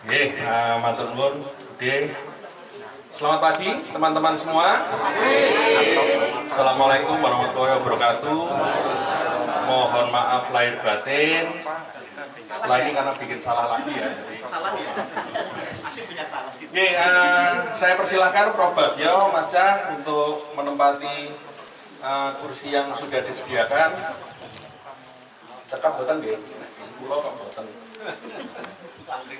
Oke, matur nuwun. Oke. Selamat pagi teman-teman semua. Assalamualaikum warahmatullahi wabarakatuh. Mohon maaf lahir batin. Setelah ini karena bikin salah lagi ya. Oke, saya persilahkan Prof. Bagio, Mas Cah untuk menempati kursi yang sudah disediakan. Cekap boten nggih. Kula kok boten. Langsing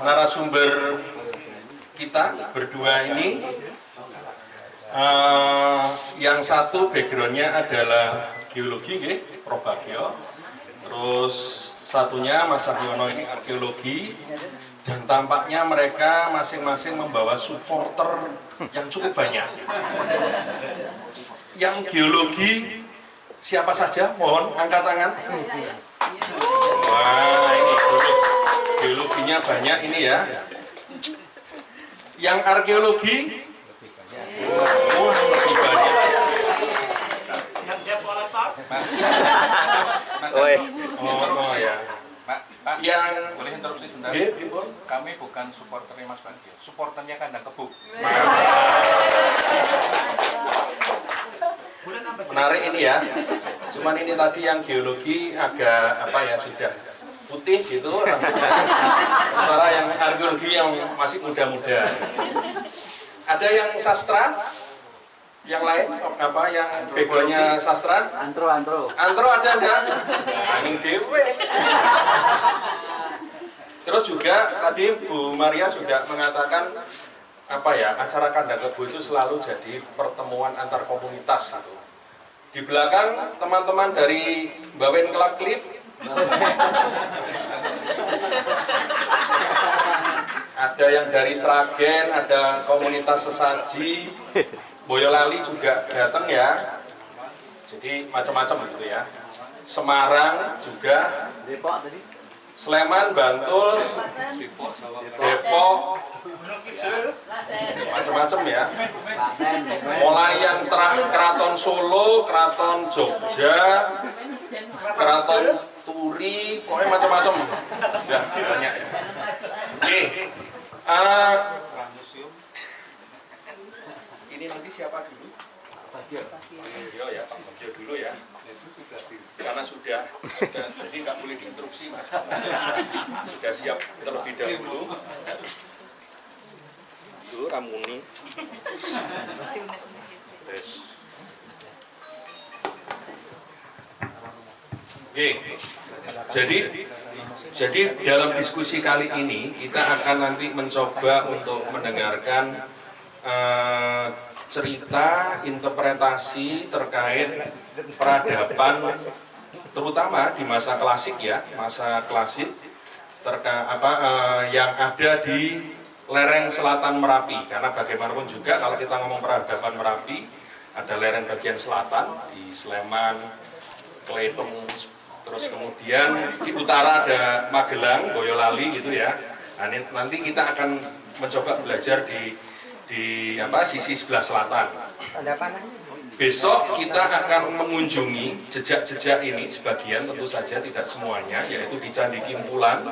narasumber kita berdua ini yang satu backgroundnya adalah geologi, Prof. Bagio. Terus satunya Mas Cahyono ini arkeologi, dan tampaknya mereka masing-masing membawa supporter yang cukup banyak. Yang geologi siapa saja? Mohon angkat tangan. Wah, ini geologinya banyak ini ya. Yang arkeologi, wah lebih banyak. Oh ya. Pak, yang boleh interupsi sebentar? Kami bukan supporternya Mas Bagio, supporternya Kandang Kebuk. Menarik ini ya. Cuman ini tadi yang geologi agak apa ya, sudah putih gitu rambutnya. Sementara yang arkeologi yang masih muda-muda. Ada yang sastra? Yang lain apa yang backgroundnya sastra? Antro ada enggak? Angin dewe. Terus juga tadi Bu Maria sudah mengatakan apa ya, acara Kandang Kebuk itu selalu jadi pertemuan antar komunitas gitu. Di belakang teman-teman dari Bawen Club Clip ada yang dari Sragen, ada komunitas sesaji, Boyolali juga datang ya. Jadi macam-macam gitu ya. Semarang juga, Sleman, Bantul, Depok, macam-macam ya. Mulai yang Keraton Solo, Keraton Jogja, Keraton Turi, pokoknya macam-macam. Ya, banyak ya. Oke. Ini nanti siapa dulu? Pak Bagio ya, Pak Bagio dulu ya. Karena sudah jadi nggak boleh diinterupsi Mas. Sudah siap terlebih dahulu. Dulu Ramuni. Tes. Oke. Jadi dalam diskusi kali ini kita akan nanti mencoba untuk mendengarkan cerita, interpretasi terkait peradaban, terutama di masa klasik ya, masa klasik yang ada di lereng selatan Merapi. Karena bagaimanapun juga kalau kita ngomong peradaban Merapi, ada lereng bagian selatan di Sleman, Kletung, terus kemudian di utara ada Magelang, Boyolali gitu ya. Nah, nanti kita akan mencoba belajar di sisi sebelah selatan. Besok kita akan mengunjungi jejak-jejak ini, sebagian tentu saja tidak semuanya, yaitu di Candi Kimpulan,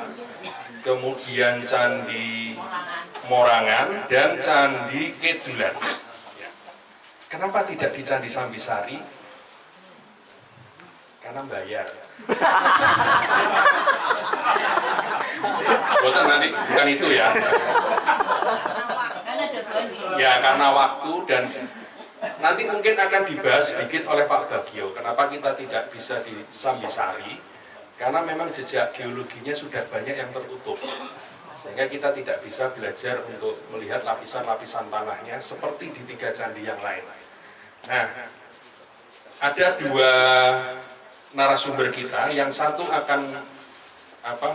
kemudian Candi Morangan, dan Candi Kedulan. Kenapa tidak di Candi Sambisari? Karena bayar. Bukan itu ya. Ya karena waktu, dan nanti mungkin akan dibahas sedikit oleh Pak Bagio. Kenapa kita tidak bisa di Sambisari? Karena memang jejak geologinya sudah banyak yang tertutup, sehingga kita tidak bisa belajar untuk melihat lapisan-lapisan tanahnya seperti di 3 candi yang lain. Nah, ada 2 narasumber kita, yang satu akan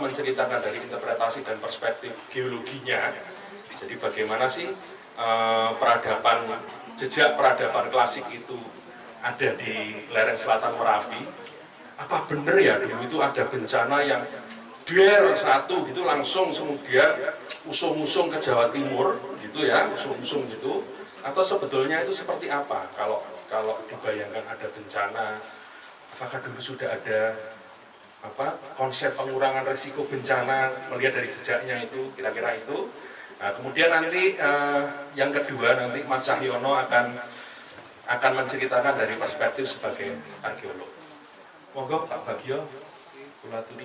menceritakan dari interpretasi dan perspektif geologinya. Jadi bagaimana sih jejak peradaban klasik itu ada di lereng selatan Merapi? Apa benar ya dulu itu ada bencana yang satu gitu langsung kemudian usung-usung ke Jawa Timur gitu ya, usung-usung gitu? Atau sebetulnya itu seperti apa kalau dibayangkan ada bencana? Apakah dulu sudah ada konsep pengurangan risiko bencana melihat dari jejaknya itu, kira-kira itu. Nah, kemudian nanti yang kedua nanti Mas Cahyono akan menceritakan dari perspektif sebagai arkeolog. Monggo Pak Bagio, kula aturi.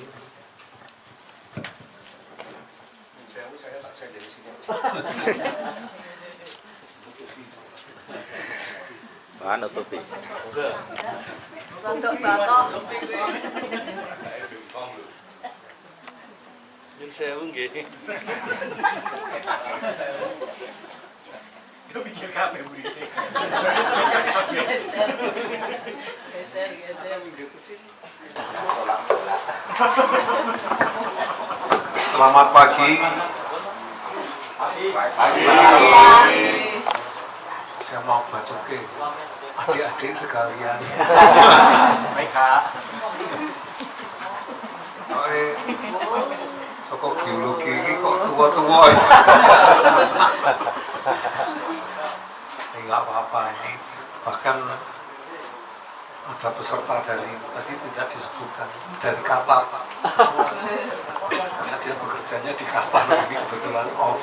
Saya tak saya dari sini. Mana tuh? Enggak. Untuk batok. Yang saya nggih. Itu pikir kabeh buri. Geser. Selamat pagi. Saya mau bacoke adik-adik sekalian. Baik, Kak. Soko geologi ini kok tua-tua. Enggak apa-apa ini. Bahkan ada peserta dari tadi tidak disebutkan dari Qatar. Karena dia bekerjanya di Qatar ini kebetulan off.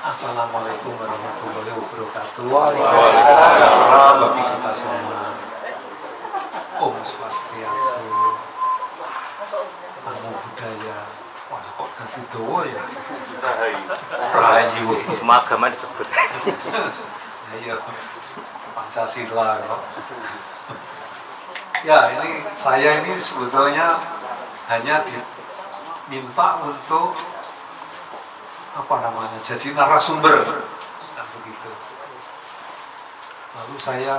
Assalamualaikum warahmatullahi wabarakatuh. Waalaikumsalam bagi kita semua. Om Swastiastu. Namo Buddhaya. Wah, kok ganti doa ya? Rahayu. Semua agama disebut. Ayo, Pancasila. Ya, ini saya ini sebetulnya hanya diminta untuk jadi narasumber, nah, begitu. Lalu saya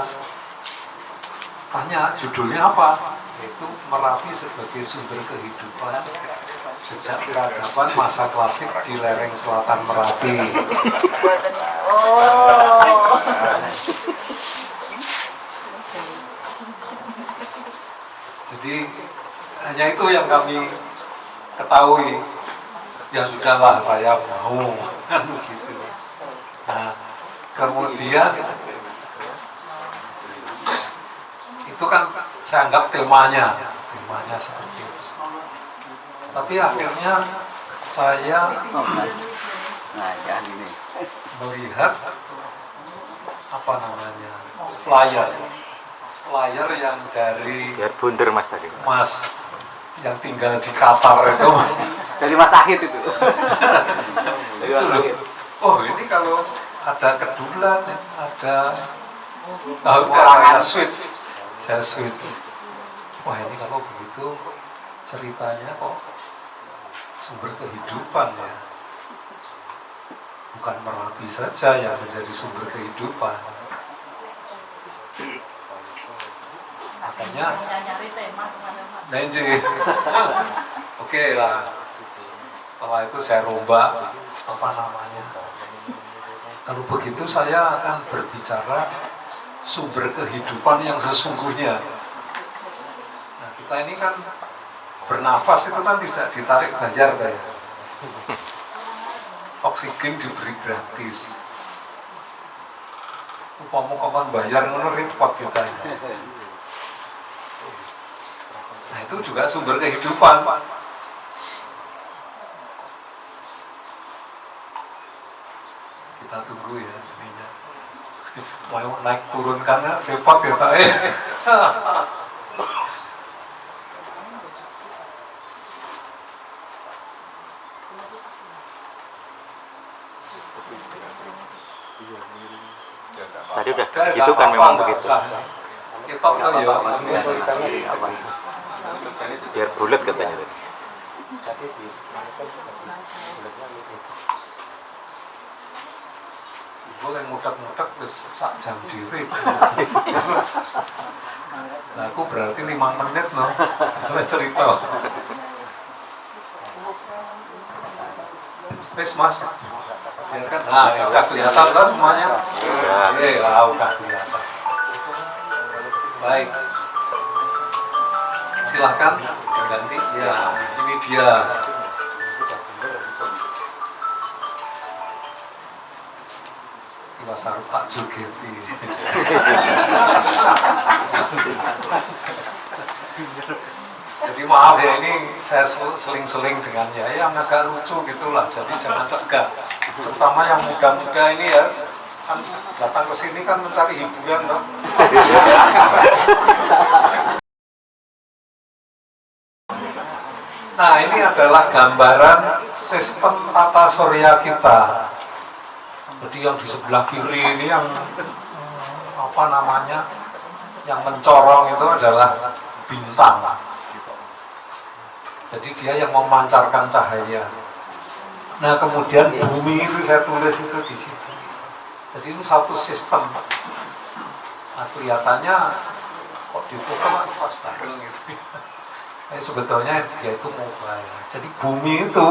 tanya judulnya apa? Yaitu Merapi sebagai sumber kehidupan sejak peradaban masa klasik di lereng selatan Merapi. Jadi hanya itu yang kami ketahui. Ya sudahlah, saya mau kan begitu. Nah, kemudian itu kan saya anggap temanya seperti itu. Tapi akhirnya saya melihat flyer yang dari Biar bunder Mas tadi. Mas yang tinggal di Qatar itu. Dari Mas Ahid itu. Dari Mas Loh. Ahid. Oh, ini kalau ada kedulan, saya switch. Wah, ini kalau begitu ceritanya kok sumber kehidupan ya. Bukan Merapi saja yang menjadi sumber kehidupan. Makanya Oke lah. Setelah itu saya rombak Kalau begitu saya akan berbicara sumber kehidupan yang sesungguhnya. Nah, kita ini kan bernafas itu kan tidak ditarik bayar ya. Oksigen diberi gratis. Upama bayar ngono repot kita. Nah, itu juga sumber kehidupan. Kita tunggu ya sininya. Mau naik turun karena repot ya Pak. Tadi udah gitu kan memang begitu. Kita tahu ya. Biar bulat katanya tadi. Boleh mutak-mutak terus sak jam diri. Nah, aku berarti 5 menit no. Boleh cerita. Wes Mas. Biarkan. Nah, udah kelihatan lah semuanya. Oke, lah udah kelihatan. Baik. Silahkan ganti. Ya, ini dia. Kilas Arep tak jogeti. Jadi maaf ya, ini saya seling-seling dengan ya yang agak lucu gitulah, jadi jangan tegang. Terutama yang muda-muda ini ya, kan datang ke sini kan mencari hiburan loh. Nah, ini adalah gambaran sistem tata surya kita. Jadi yang di sebelah kiri ini yang apa namanya, yang mencorong itu adalah bintang. Jadi dia yang memancarkan cahaya. Nah, kemudian bumi itu saya tulis itu di situ. Jadi ini satu sistem. Nah, kelihatannya kok di foto pas bareng gitu. Sebetulnya dia itu mobile. Jadi bumi itu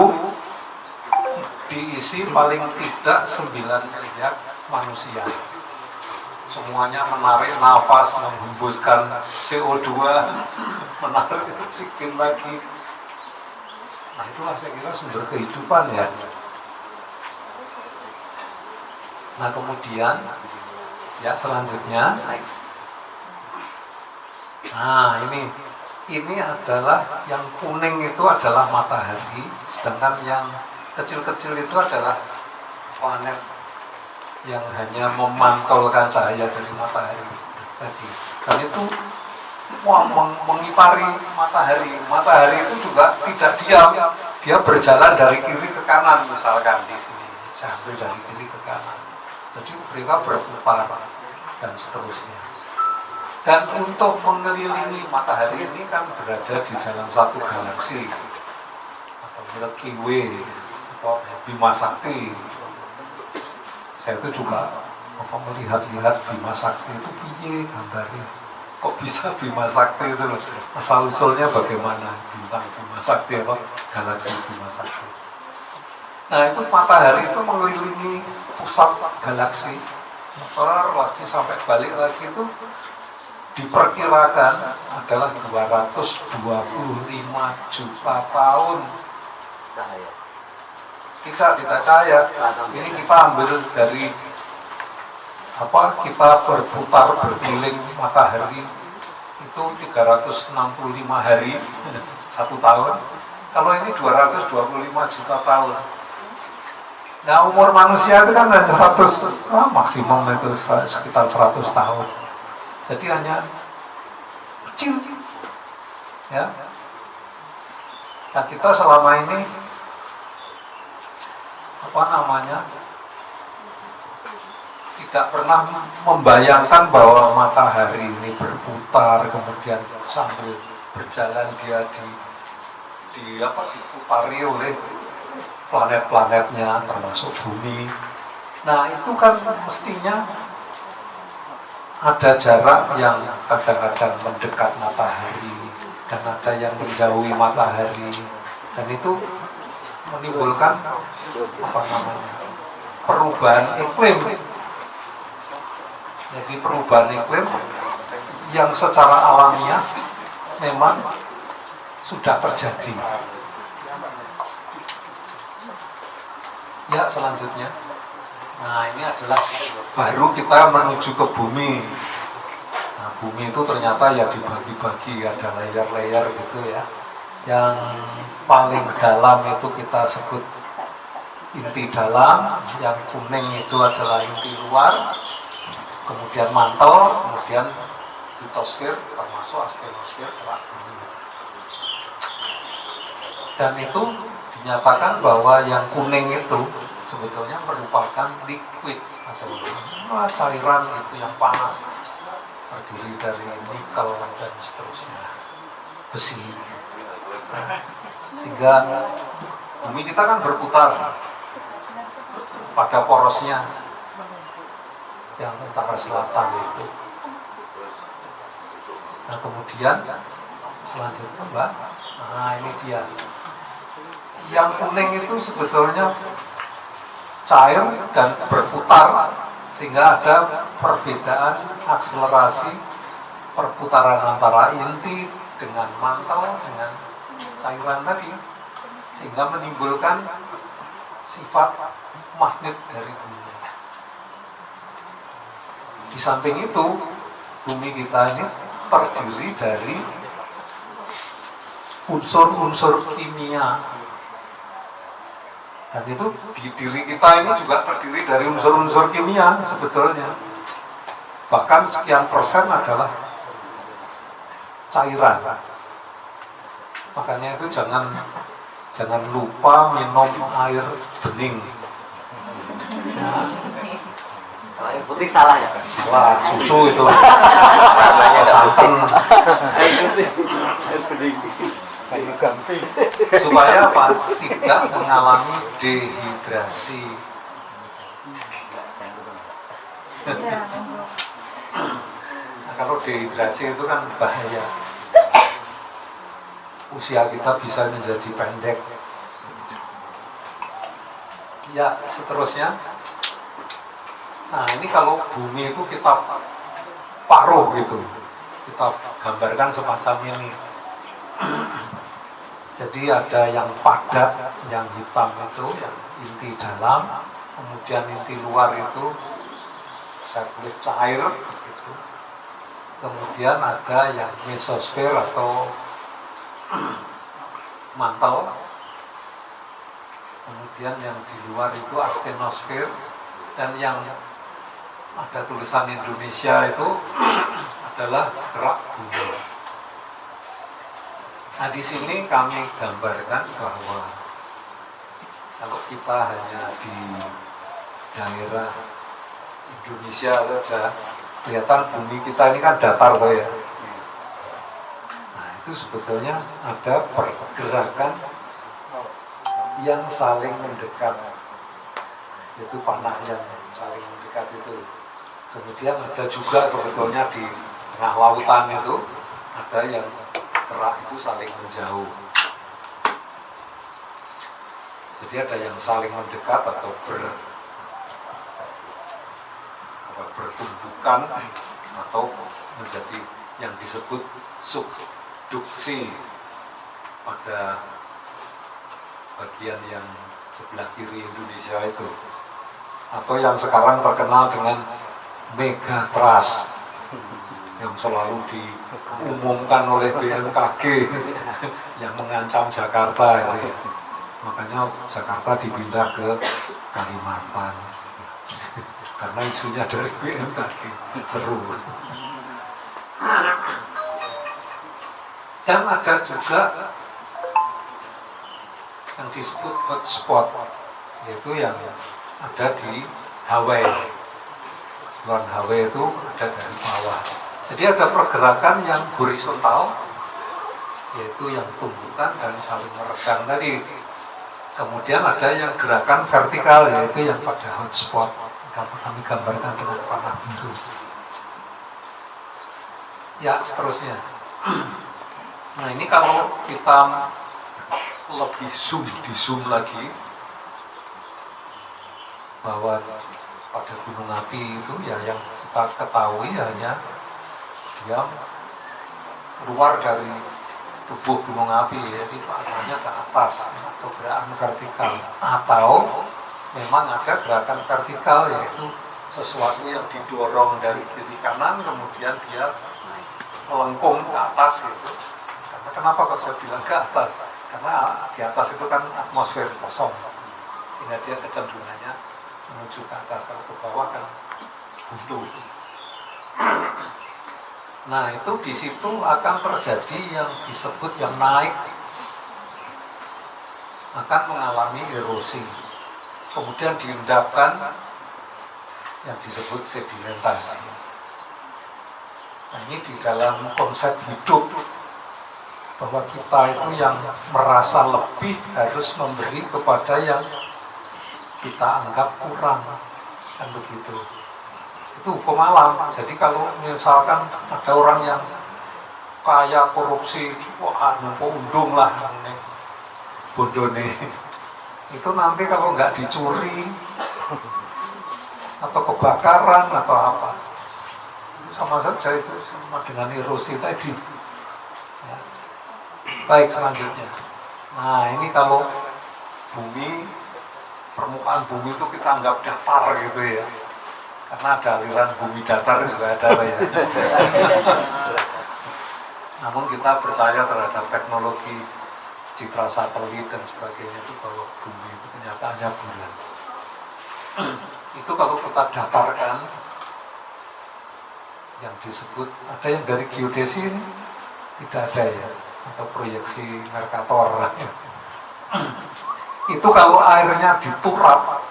diisi paling tidak 9 miliar manusia. Semuanya menarik nafas, menghembuskan CO2, menarik oksigen lagi. Nah, itulah saya kira sumber kehidupan ya. Nah, kemudian ya selanjutnya, nah ini adalah yang kuning itu adalah matahari, sedangkan yang kecil-kecil itu adalah planet yang hanya memantulkan cahaya dari matahari tadi. Dan itu mengitari matahari. Matahari itu juga tidak diam, dia berjalan dari kiri ke kanan, misalkan di sini saya ambil dari kiri ke kanan. Jadi mereka berputar dan seterusnya. Dan untuk mengelilingi matahari ini kan berada di dalam satu galaksi atau Milky Way atau Bima Sakti. Saya itu juga melihat-lihat Bima Sakti itu piye gambarnya. Kok bisa Bima Sakti itu loh? Asal usulnya bagaimana bintang Bima Sakti apa galaksi Bima Sakti. Nah, itu matahari itu mengelilingi pusat galaksi, muter lagi sampai balik lagi itu diperkirakan adalah 225 juta tahun. Tidak cahaya. Ini kita ambil dari apa, kita berputar berkeliling matahari itu 365 hari satu tahun. Kalau ini 225 juta tahun. Nah, umur manusia itu kan hanya 100, maksimum itu sekitar 100 tahun. Jadi hanya kecil, ya. Nah, kita selama ini apa namanya tidak pernah membayangkan bahwa matahari ini berputar, kemudian sambil berjalan dia diputari oleh planet-planetnya termasuk bumi. Nah, itu kan mestinya ada jarak yang kadang-kadang mendekat matahari dan ada yang menjauhi matahari, dan itu menimbulkan apa namanya, perubahan iklim. Jadi perubahan iklim yang secara alamiah memang sudah terjadi. Ya, selanjutnya. Nah, ini adalah baru kita menuju ke bumi. Nah, bumi itu ternyata ya dibagi-bagi, ada layer-layer gitu ya. Yang paling dalam itu kita sebut inti dalam, yang kuning itu adalah inti luar, kemudian mantel, kemudian litosfer, termasuk astenosfer, kerak bumi. Dan itu dinyatakan bahwa yang kuning itu sebetulnya merupakan liquid atau cairan itu yang panas, terdiri dari nikel dan seterusnya, besi. Sehingga bumi kita kan berputar pada porosnya yang utara selatan itu. Nah, kemudian selanjutnya Mbak, nah ini dia. Yang kuning itu sebetulnya cair dan berputar, sehingga ada perbedaan akselerasi perputaran antara inti dengan mantel dengan cairan tadi, sehingga menimbulkan sifat magnet dari bumi. Di samping itu, bumi kita ini terdiri dari unsur-unsur kimia. Dan itu di diri kita ini juga terdiri dari unsur-unsur kimia sebetulnya. Bahkan sekian persen adalah cairan. Makanya itu jangan lupa minum air bening. Kalau air putih salah ya? Wah, susu itu. Santan. Air bening. Kayu ganti. Supaya apa? Tidak mengalami dehidrasi. Nah, kalau dehidrasi itu kan bahaya. Usia kita bisa menjadi pendek. Ya, seterusnya. Nah, ini kalau bumi itu kita paruh gitu. Kita gambarkan semacam ini. Jadi ada yang padat, yang hitam itu, yang inti dalam, kemudian inti luar itu saya tulis cair, gitu. Kemudian ada yang mesosfer atau mantel, kemudian yang di luar itu astenosfer, dan yang ada tulisan Indonesia itu adalah kerak bumi. Nah, di sini kami gambarkan bahwa kalau kita hanya di daerah Indonesia saja, kelihatan bumi kita ini kan datar loh ya. Nah, itu sebetulnya ada pergerakan yang saling mendekat, yaitu panah yang saling mendekat itu. Kemudian ada juga sebetulnya di tengah lautan itu ada yang kerak itu saling menjauh. Jadi ada yang saling mendekat atau bertumbukan atau menjadi yang disebut subduksi pada bagian yang sebelah kiri Indonesia itu, atau yang sekarang terkenal dengan megatrust yang selalu diumumkan oleh BMKG yang mengancam Jakarta itu ya. Makanya Jakarta dipindah ke Kalimantan karena isunya dari BMKG. Seru. Dan ada juga yang disebut hotspot, yaitu yang ada di Hawaii. Luar Hawaii itu ada dari bawah. Jadi ada pergerakan yang horizontal, yaitu yang tumbukan dan saling meredam tadi. Kemudian ada yang gerakan vertikal, yaitu yang pada hotspot. Kami gambarkan dengan panah biru. Ya, seterusnya. Nah, ini kalau kita lebih di zoom lagi, bahwa pada gunung api itu ya yang kita ketahui hanya dia keluar dari tubuh gunung api, jadi panahnya ke atas atau gerakan vertikal, atau memang ada gerakan vertikal, yaitu sesuatu yang didorong dari kiri kanan kemudian dia melengkung ke atas gitu. Karena kenapa kok saya bilang ke atas? Karena di atas itu kan atmosfer kosong, sehingga dia kecenderungannya menuju ke atas. Kalau ke bawah kan buntu. Nah, itu di situ akan terjadi yang disebut yang naik akan mengalami erosi, kemudian diendapkan yang disebut sedimentasi. Nah, ini di dalam konsep hidup bahwa kita itu yang merasa lebih harus memberi kepada yang kita anggap kurang, kan begitu. Itu hukum alam. Jadi kalau misalkan ada orang yang kaya korupsi, wah numpuk undung lah, bondone, itu nanti kalau nggak dicuri atau kebakaran atau apa, sama saja itu sama dengan erosi tadi. Ya. Baik, selanjutnya. Nah, ini kalau bumi, permukaan bumi itu kita anggap datar gitu ya. karena ada aliran bumi datar juga ada ya. Namun kita percaya terhadap teknologi citra satelit dan sebagainya itu bahwa bumi itu kenyataannya bulan. Itu kalau kita datarkan, yang disebut ada yang dari geodesi ini tidak ada ya, atau proyeksi Mercator. Itu kalau airnya diturap,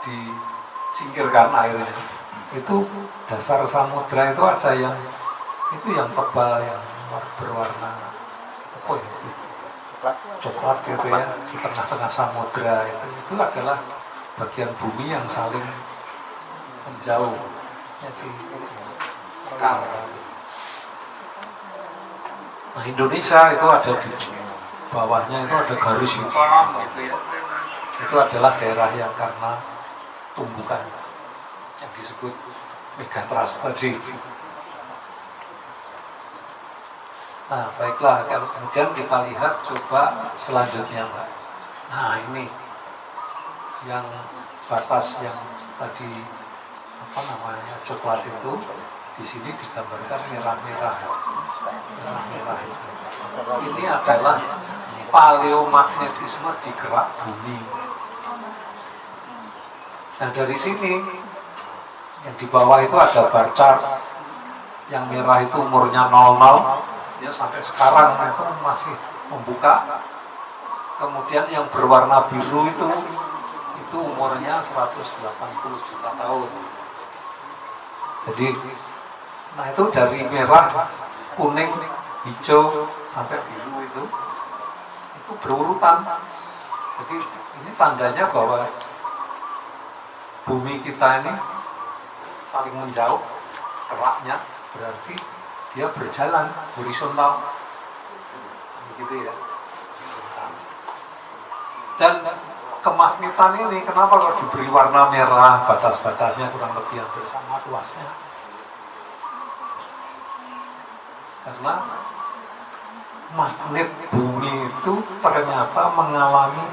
disingkirkan airnya, itu dasar samudra itu ada yang itu yang tebal, yang berwarna apa ya, coklat gitu ya, di tengah-tengah samudra itu adalah bagian bumi yang saling menjauh, jadi kekal. Nah, Indonesia itu ada di bawahnya, itu ada garis hitam gitu ya. Itu adalah daerah yang karena tumbukan yang disebut megatrust tadi. Nah, baiklah, kalau kemudian kita lihat coba selanjutnya, Mbak. Nah, ini yang batas yang tadi apa namanya coklat itu, di sini digambarkan merah-merah itu. Ini adalah paleomagnetisme di gerak bumi. Nah, dari sini yang di bawah itu ada bar chart, yang merah itu umurnya 00. Ya, sampai sekarang itu masih membuka. Kemudian yang berwarna biru itu umurnya 180 juta tahun. Jadi, nah itu dari merah, kuning, hijau sampai biru itu berurutan. Jadi ini tandanya bahwa bumi kita ini saling menjauh, keraknya berarti dia berjalan horizontal, begitu ya. Dan kemagnetan ini kenapa kalau diberi warna merah, batas-batasnya kurang lebih hampir sama luasnya? Karena magnet bumi itu ternyata mengalami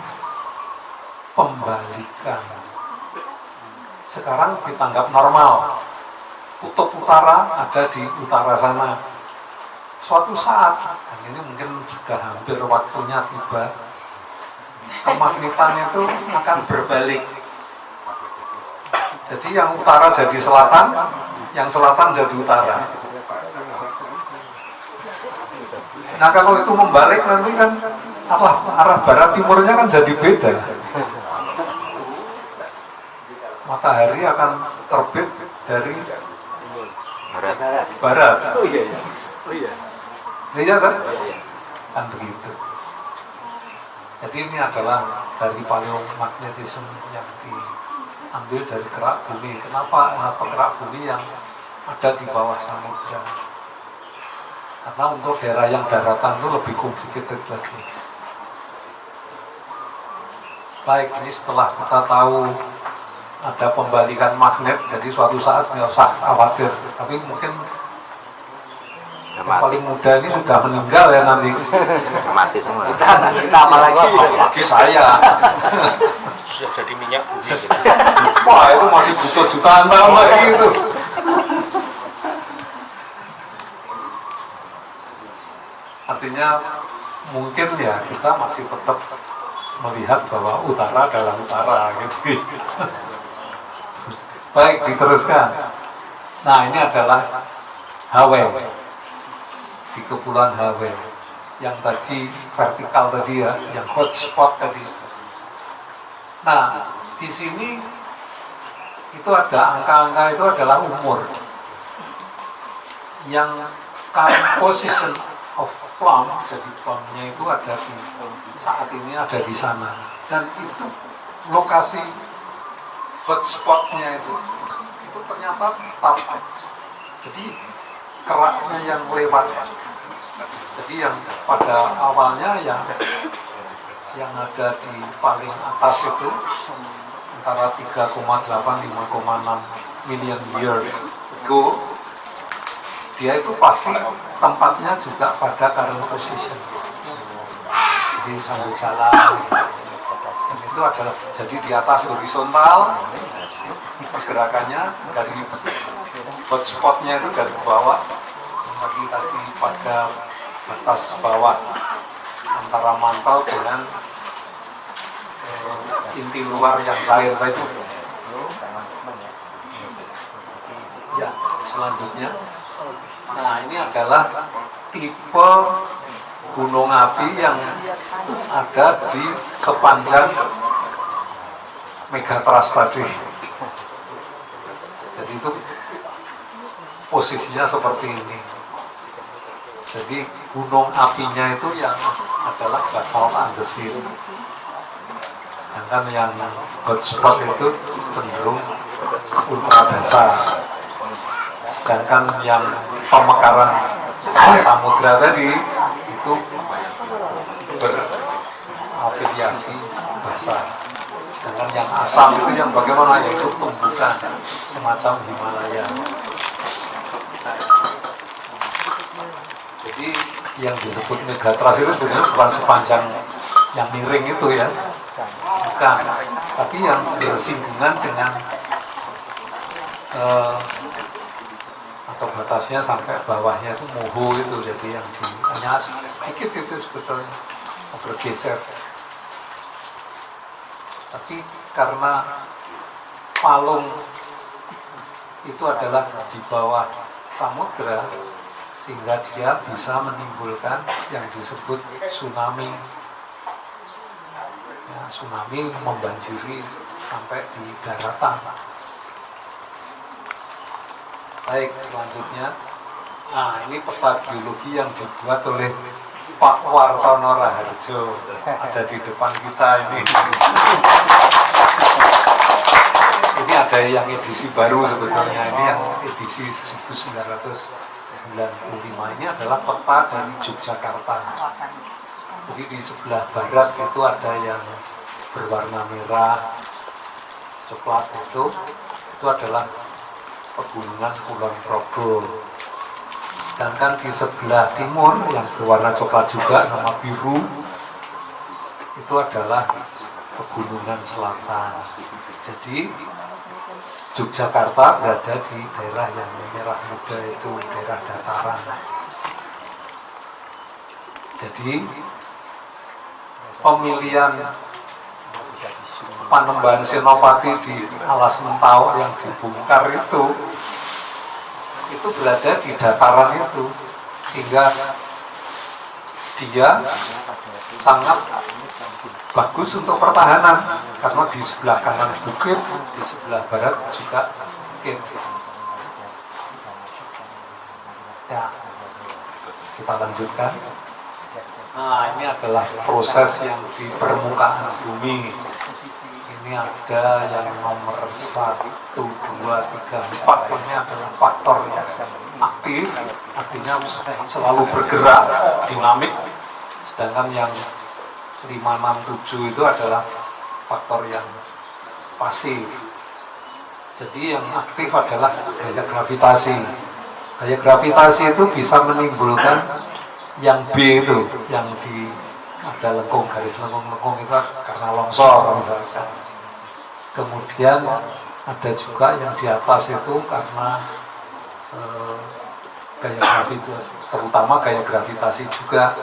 pembalikan. Sekarang ditanggap normal. Kutub utara ada di utara sana. Suatu saat, dan ini mungkin sudah hampir waktunya tiba, kemagnetan itu akan berbalik. Jadi yang utara jadi selatan, yang selatan jadi utara. Nah, kalau itu membalik nanti kan arah barat timurnya kan jadi beda. Matahari akan terbit dari barat. Oh iya. Iya kan? Kan begitu. Jadi ini adalah dari paleomagnetisme yang diambil dari gerak bumi. Kenapa gerak bumi yang ada di bawah samudra? Karena untuk daerah yang daratan itu lebih complicated lagi. Baik, ini setelah kita tahu ada pembalikan magnet, jadi suatu saat nggak usah khawatir. Tapi mungkin yang paling muda ini sudah meninggal ya nanti. Mati semua. Kita apa lagi? Apalagi saya. Sudah jadi minyak bumi. Wah, itu masih butuh jutaan tahun lagi itu. Artinya mungkin ya kita masih tetap melihat bahwa utara adalah utara gitu. Baik, diteruskan. Nah, ini adalah Hawaii, di Kepulauan Hawaii yang tadi vertikal tadi ya, yang hotspot tadi. Nah, di sini itu ada angka-angka, itu adalah umur yang current position of plum, jadi plumnya itu ada di saat ini ada di sana, dan itu lokasi hotspotnya itu ternyata tetap. Jadi keraknya yang lewat, jadi yang pada awalnya yang ada di paling atas itu antara 3,8-5,6 million years ago, dia itu pasti tempatnya juga pada current position, jadi sambil jalan. Dan itu itu adalah jadi di atas horizontal pergerakannya dari hotspotnya itu dari bawah lagi tadi pada batas bawah antara mantel dengan inti luar yang cair itu. Ya, selanjutnya, nah ini adalah tipe gunung api yang ada di sepanjang megatrust tadi. Jadi itu posisinya seperti ini. Jadi gunung apinya itu yang adalah basalt andesit. Sedangkan yang hotspot itu cenderung ultra dasar. Sedangkan yang pemekaran samudra tadi itu berafiliasi basah. Sedangkan yang asam itu yang bagaimana, yaitu tumbukan semacam Himalaya. Jadi yang disebut megatrust itu sebenarnya bukan sepanjang yang miring itu ya, bukan, tapi yang bersinggungan dengan atau batasnya sampai bawahnya itu muhu itu, jadi yang hanya sedikit itu sebetulnya bergeser. Tapi karena palung itu adalah di bawah samudra, sehingga dia bisa menimbulkan yang disebut tsunami. Ya, tsunami membanjiri sampai di daratan. Baik, selanjutnya, nah ini peta geologi yang dibuat oleh Pak Wartono Raharjo, ada di depan kita ini. Ini ada yang edisi baru sebetulnya, ini yang edisi 1995. Ini adalah peta dari Yogyakarta. Jadi di sebelah barat itu ada yang berwarna merah, coklat itu adalah pegunungan Kulon Progo. Sedangkan di sebelah timur yang berwarna coklat juga sama biru itu adalah pegunungan selatan. Jadi Yogyakarta berada di daerah yang merah muda, itu daerah dataran. Jadi pemilihan Panembahan Senopati di Alas Mentawai yang dibongkar itu berada di dataran itu, sehingga dia sangat bagus untuk pertahanan karena di sebelah kanan bukit, di sebelah barat juga bukit. Ya, kita lanjutkan. Nah, ini adalah proses yang di permukaan bumi. Ini ada yang nomor 1, 2, 3, 4. Ini adalah faktor yang aktif, artinya selalu bergerak, dinamik. Sedangkan yang 5, 6, 7 itu adalah faktor yang pasif. Jadi yang aktif adalah gaya gravitasi. Gaya gravitasi itu bisa menimbulkan yang B itu, yang di ada lengkung, garis lengkung-lengkung itu karena longsor misalkan. Kemudian ada juga yang di atas itu karena gaya gravitasi, terutama gaya gravitasi juga.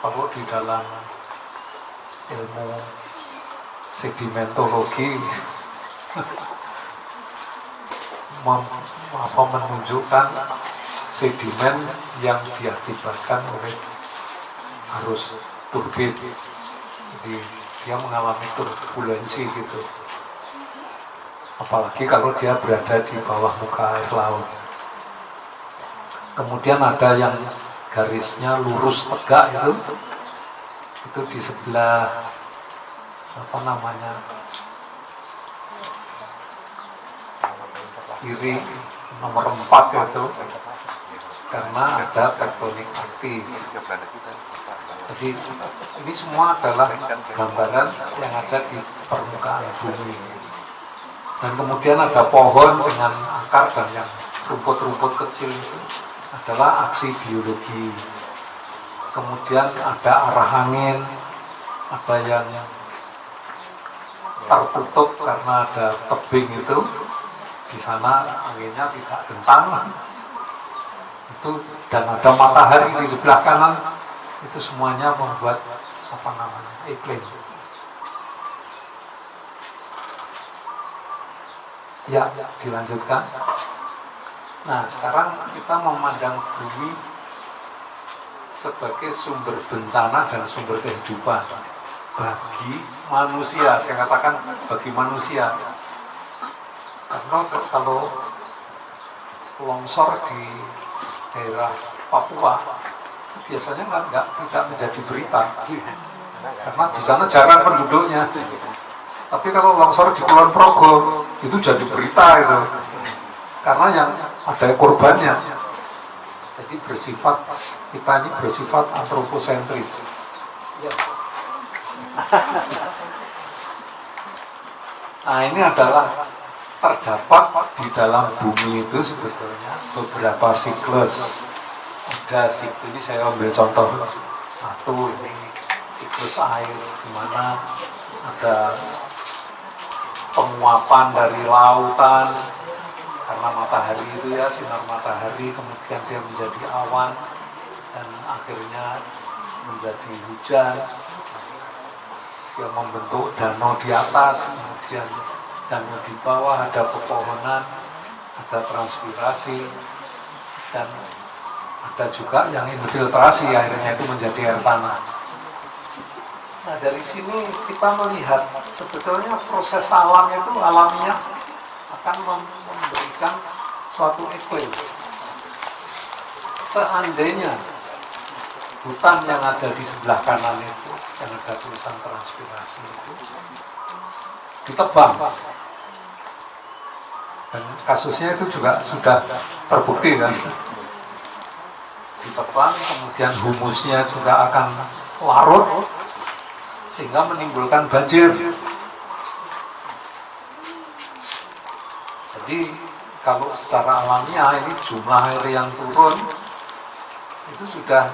Kalau di dalam ilmu sedimentologi menunjukkan sedimen yang diakibatkan oleh arus turbin. Jadi dia mengalami turbulensi gitu. Apalagi kalau dia berada di bawah muka air laut. Kemudian ada yang garisnya lurus tegak itu di sebelah apa namanya kiri nomor 4 itu, karena ada tektonik aktif. Jadi ini semua adalah gambaran yang ada di permukaan bumi. Dan kemudian ada pohon dengan akar dan yang rumput-rumput kecil itu adalah aksi biologi. Kemudian ada arah angin, ada yang tertutup karena ada tebing itu, di sana anginnya tidak kencang itu, dan ada matahari di sebelah kanan, itu semuanya membuat iklim. Ya, dilanjutkan. Nah, sekarang kita memandang bumi sebagai sumber bencana dan sumber kehidupan bagi manusia. Saya katakan bagi manusia, karena kalau longsor di daerah Papua biasanya tidak menjadi berita karena di sana jarang penduduknya. Tapi kalau longsor di Kulon Progo itu jadi berita itu, karena yang ada korbannya. Jadi kita ini bersifat antroposentris. Nah, ini adalah terdapat di dalam bumi itu sebetulnya beberapa siklus. Ada siklus, ini saya ambil contoh satu, ini siklus air, di mana ada penguapan dari lautan karena matahari itu ya, sinar matahari, kemudian dia menjadi awan dan akhirnya menjadi hujan. Dia membentuk danau di atas, kemudian danau di bawah, ada pepohonan, ada transpirasi, dan ada juga yang infiltrasi, akhirnya itu menjadi air tanah. Nah, dari sini kita melihat sebetulnya proses alam itu alamiah akan memberikan suatu iklim. Seandainya hutan yang ada di sebelah kanan itu, yang ada tulisan transpirasi itu, ditebang, dan kasusnya itu juga sudah terbukti kan, ditebang, kemudian humusnya juga akan larut sehingga menimbulkan banjir. Jadi kalau secara alamiah ini jumlah air yang turun itu sudah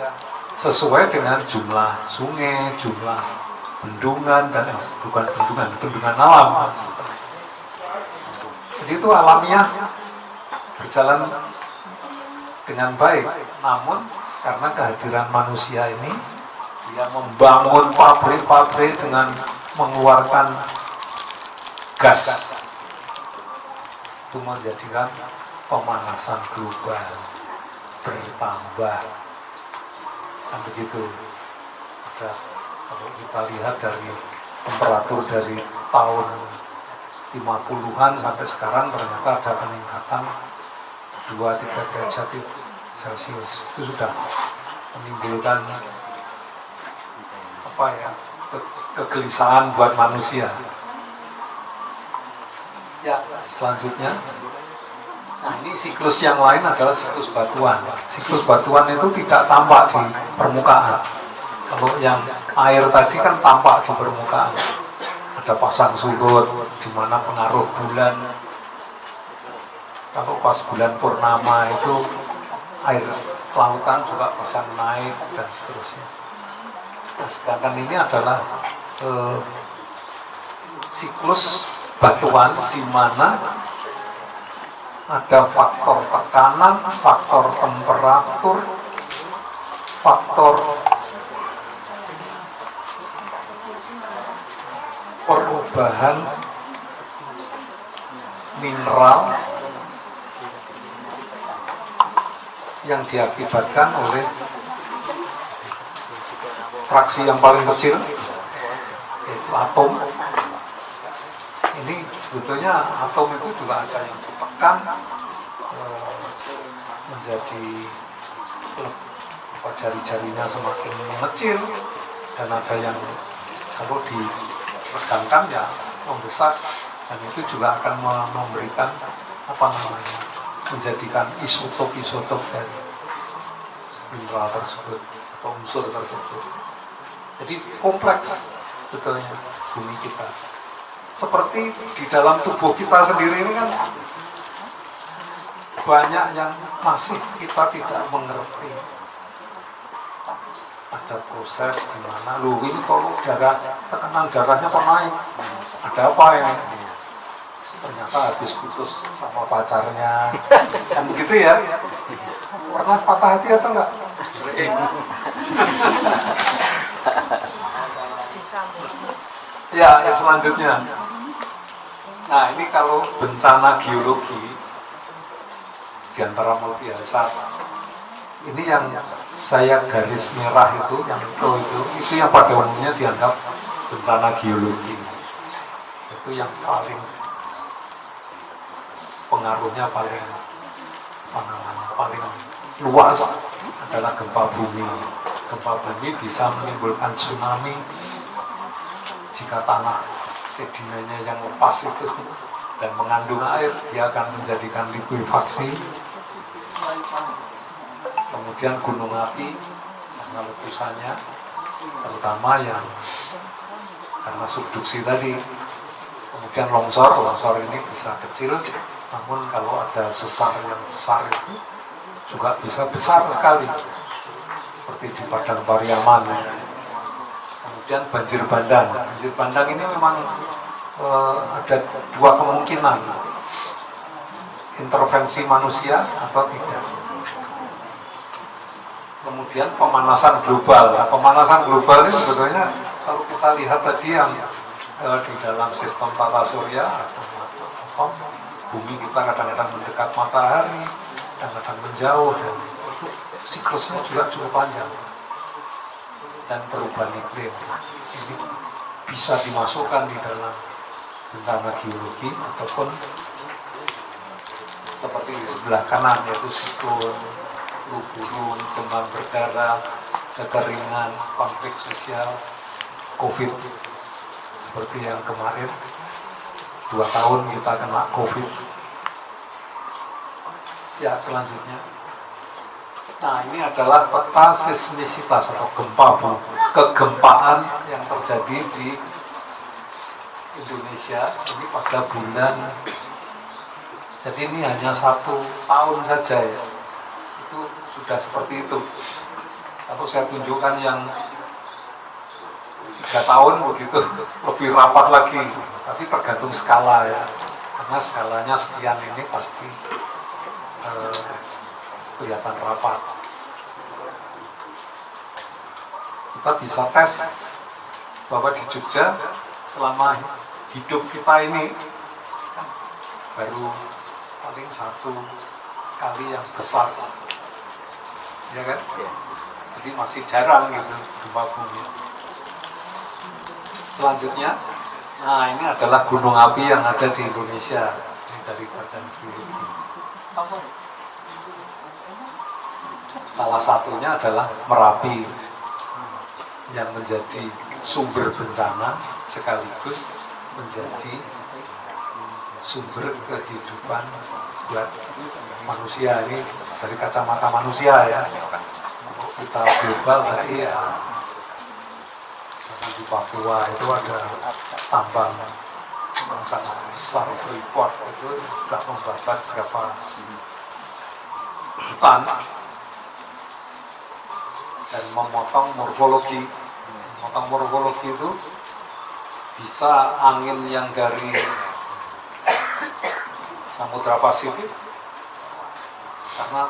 sesuai dengan jumlah sungai, jumlah bendungan, dan bukan bendungan alam. Jadi itu alamiah berjalan dengan baik. Namun karena kehadiran manusia ini, dia membangun pabrik-pabrik dengan mengeluarkan gas, itu menjadikan pemanasan global bertambah. Kan begitu. Kalau kita lihat dari temperatur dari tahun 50-an sampai sekarang, ternyata ada peningkatan 2-3 derajat Celcius. Itu sudah menimbulkan kegelisahan buat manusia. Ya, selanjutnya, nah ini siklus yang lain adalah siklus batuan. Siklus batuan itu tidak tampak di permukaan. Kalau yang air tadi kan tampak di permukaan. Ada pasang surut, di mana pengaruh bulan. Kalau pas bulan purnama itu air lautan juga pasang naik dan seterusnya. Nah, sedangkan ini adalah siklus batuan di mana ada faktor tekanan, faktor temperatur, faktor perubahan mineral yang diakibatkan oleh fraksi yang paling kecil, yaitu atom. Ini sebetulnya atom itu juga ada yang ditekan menjadi jari-jarinya semakin mengecil, dan ada yang kalau diregangkan ya membesar, dan itu juga akan memberikan menjadikan isotop dari mineral tersebut atau unsur tersebut. Jadi kompleks betulnya bumi kita. Seperti di dalam tubuh kita sendiri ini kan banyak yang masih kita tidak mengerti. ada proses di mana lu ini kalau tekanan darahnya kok naik, ada apa ya? Ternyata habis putus sama pacarnya, kan begitu ya? Pernah patah hati atau enggak? Ya, yang selanjutnya. Nah, ini kalau bencana geologi di antara multi-hasar, ini yang saya garis merah itu yang pada umumnya dianggap bencana geologi. Itu yang paling pengaruhnya paling luas adalah gempa bumi. Gempa bumi bisa menimbulkan tsunami jika tanah sedimennya yang lepas itu dan mengandung air, dia akan menjadikan likuifaksi. Kemudian gunung api karena letusannya, terutama yang karena subduksi tadi. Kemudian longsor ini bisa kecil, namun kalau ada sesar yang besar itu juga bisa besar sekali, seperti di Padang Pariaman. Kemudian banjir bandang. Banjir bandang ini memang ada dua kemungkinan, intervensi manusia atau tidak. Kemudian pemanasan global. Nah, pemanasan global ini sebetulnya kalau kita lihat tadi yang di dalam sistem tata surya, bumi kita kadang-kadang mendekat matahari, kadang-kadang menjauh, dan siklusnya juga cukup panjang. Dan perubahan iklim ini bisa dimasukkan di dalam bencana geologi ataupun seperti di sebelah kanan, yaitu siklon, flu burung, demam berdarah, kekeringan, konflik sosial, COVID, seperti yang kemarin 2 tahun kita kena COVID. Ya, selanjutnya. Nah, ini adalah peta seismisitas atau kegempaan yang terjadi di Indonesia ini pada bulan. Jadi ini hanya 1 tahun saja ya, itu sudah seperti itu. Atau saya tunjukkan yang 3 tahun begitu lebih rapat lagi, tapi tergantung skala ya, karena skalanya sekian ini pasti kelihatan rapat. Kita bisa tes bahwa di Jogja selama hidup kita ini baru paling 1 kali yang besar, ya kan? Jadi masih jarang gitu gempa bumi. Selanjutnya, nah ini adalah gunung api yang ada di Indonesia, ini dari Badan Geologi. Salah satunya adalah Merapi yang menjadi sumber bencana sekaligus menjadi sumber kehidupan buat manusia. Ini dari kacamata manusia ya. Kita global tadi ya, di Papua itu ada tambang yang sangat besar, Freeport itu sudah membakar berapa hutan dan memotong morfologi. Memotong morfologi itu bisa angin yang dari Samudra Pasifik, karena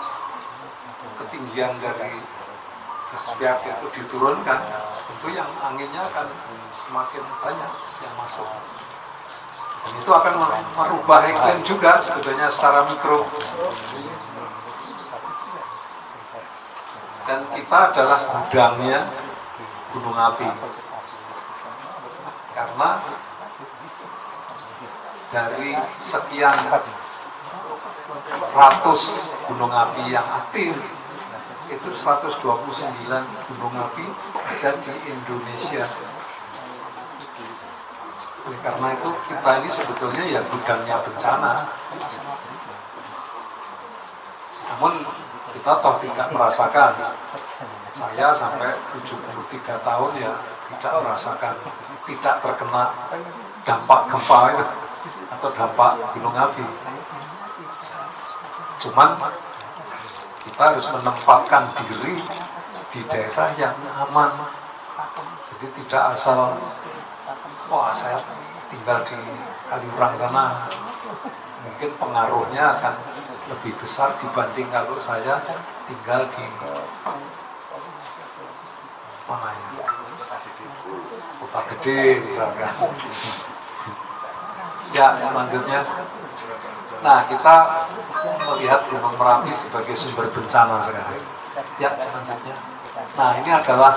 ketinggian dari gas itu diturunkan, tentu yang anginnya akan semakin banyak yang masuk, dan itu akan merubah iklim juga sebetulnya secara mikro. Dan kita adalah gudangnya gunung api, karena dari sekian ratus gunung api yang aktif, itu 129 gunung api ada di Indonesia. Oleh karena itu kita ini sebetulnya ya gudangnya bencana. Namun kita toh tidak merasakan. Saya sampai 73 tahun ya tidak merasakan, tidak terkena dampak gempa itu atau dampak gunung api. Cuman kita harus menempatkan diri di daerah yang aman. Jadi tidak asal, wah saya tinggal di Kaliurang sana, mungkin pengaruhnya akan lebih besar dibanding kalau saya tinggal di mana ya, Kota Gede misalkan. Ya, selanjutnya, nah kita melihat Gunung Merapi sebagai sumber bencana sekarang. Ya, selanjutnya, nah ini adalah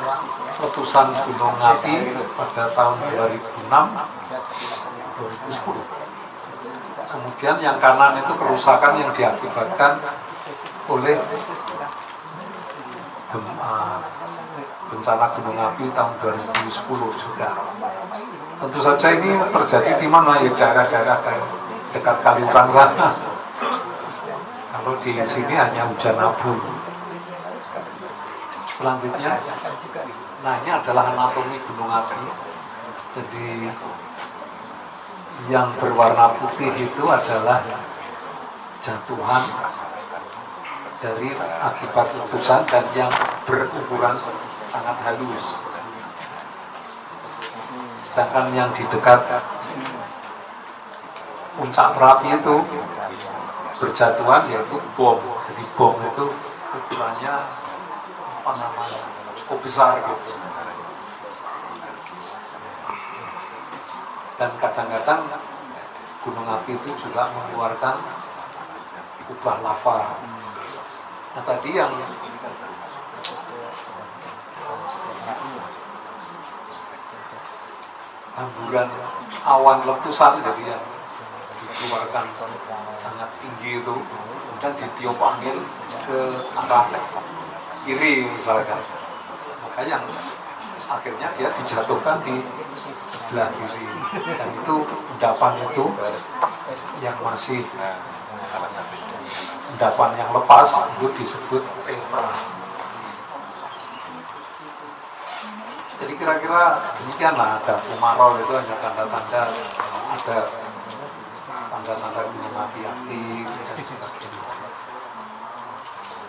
letusan gunung api pada tahun 2006-2010. Kemudian yang kanan itu kerusakan yang diakibatkan oleh bencana gunung api tahun 2010 juga. Tentu saja ini terjadi di mana ya, daerah-daerah dekat Kaliurang sana. Kalau di sini hanya hujan abu. Selanjutnya, nah ini adalah anatomi gunung api. Jadi yang berwarna putih itu adalah jatuhan dari akibat letusan dan yang berukuran sangat halus. Sedangkan yang di dekat puncak Merapi itu berjatuhan yaitu bom. Jadi bom itu ukurannya cukup besar gitu. Dan kadang-kadang gunung api itu juga mengeluarkan kubah lava. Nah tadi yang hamburan awan letusan jadi yang dikeluarkan sangat tinggi itu kemudian ditiup angin ke arah kiri misalkan, maka yang akhirnya dia dijatuhkan di sebelah kiri, dan itu endapan itu yang masih endapan yang lepas itu disebut tempra. Jadi kira-kira demikianlah, ada kemarau itu hanya tanda-tanda, ada tanda-tanda gunung api aktif dan sebagainya.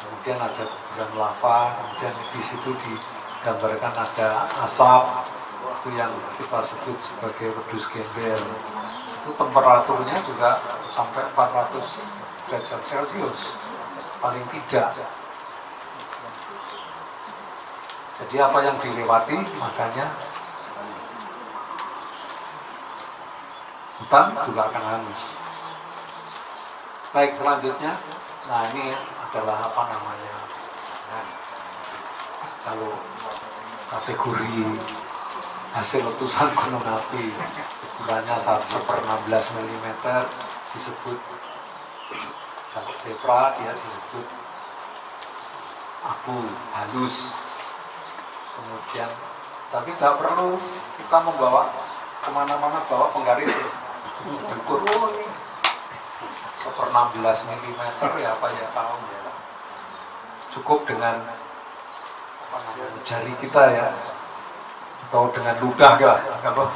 Kemudian ada guguran lava, kemudian di situ digambarkan ada asap, itu yang kita sebut sebagai wedus gembel. Itu temperaturnya juga sampai 400 derajat Celcius paling tidak. Jadi apa yang dilewati, makanya hutan juga akan hangus. Baik, selanjutnya, nah ini adalah apa namanya, kalau kategori hasil letusan gunung api ukurannya 1/16 mm disebut, kalau tempra dia disebut abu halus. Kemudian, tapi tidak perlu kita membawa kemana-mana bawa penggaris ukur 1/16 mm ya apa ya tahu ya. Cukup dengan jari kita ya, atau dengan ludah ya. Kalau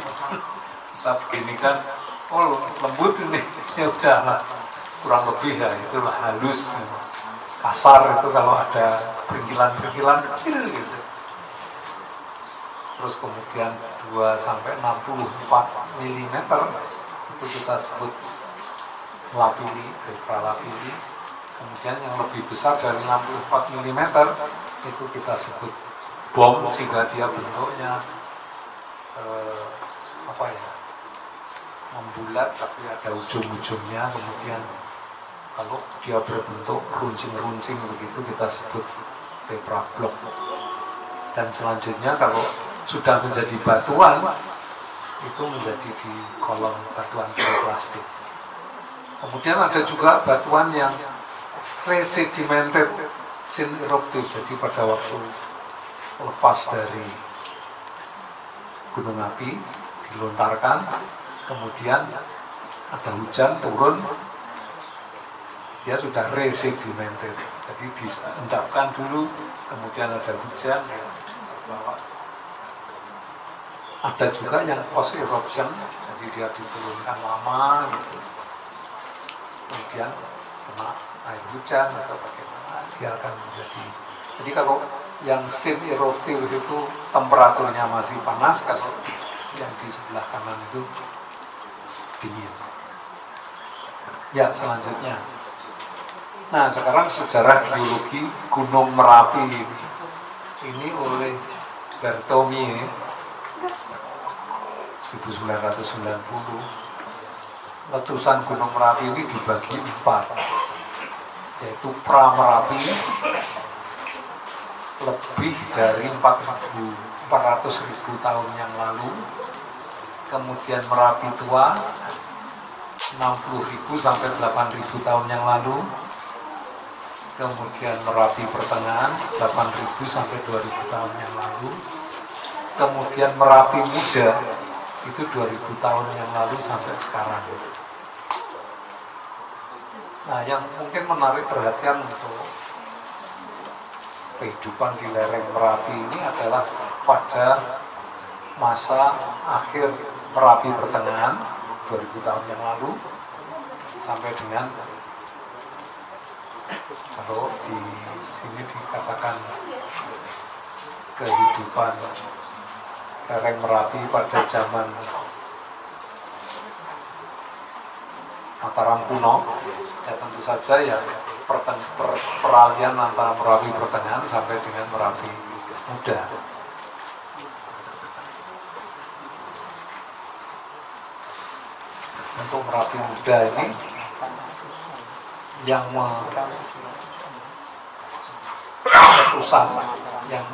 kita begini kan, oh lembut ini, ya udah kurang lebih ya, itulah halus. Kasar itu kalau ada peringilan-peringilan kecil gitu. Terus kemudian 2-64 mm itu kita sebut lapili, lapili. Kemudian yang lebih besar dari 64 mm itu kita sebut bom, sehingga dia bentuknya apa ya, membulat tapi ada ujung-ujungnya. Kemudian kalau dia berbentuk runcing-runcing begitu kita sebut tempra block. Dan selanjutnya kalau sudah menjadi batuan, itu menjadi di kolom batuan plastik. Kemudian ada juga batuan yang resedimented sin eruptive, jadi pada waktu lepas dari gunung api dilontarkan, kemudian ada hujan turun, dia sudah resedimented, jadi diendapkan dulu, kemudian ada hujan ya, bawa. Ada juga yang post eruption, jadi dia diturunkan lama gitu. Kemudian kena air hujan atau bagaimana dia akan menjadi. Jadi kalau yang sin eruptif itu temperaturnya masih panas, kalau yang di sebelah kanan itu dingin. Ya, selanjutnya. Nah, sekarang sejarah geologi Gunung Merapi ini oleh Bertomie 1990. Letusan Gunung Merapi ini dibagi 4, yaitu pra Merapi lebih dari 400.000 tahun yang lalu, kemudian Merapi tua 60.000 sampai 8.000 tahun yang lalu, kemudian Merapi pertengahan 8.000 sampai 2.000 tahun yang lalu, kemudian Merapi muda itu 2.000 tahun yang lalu sampai sekarang. Nah, yang mungkin menarik perhatian untuk kehidupan di lereng Merapi ini adalah pada masa akhir Merapi pertengahan 2000 tahun yang lalu sampai dengan, kalau di sini dikatakan kehidupan lereng Merapi pada zaman Mataram kuno, ya tentu saja ya peralihan antara Merapi pertengahan sampai dengan Merapi muda. Untuk Merapi muda ini yang letusan yang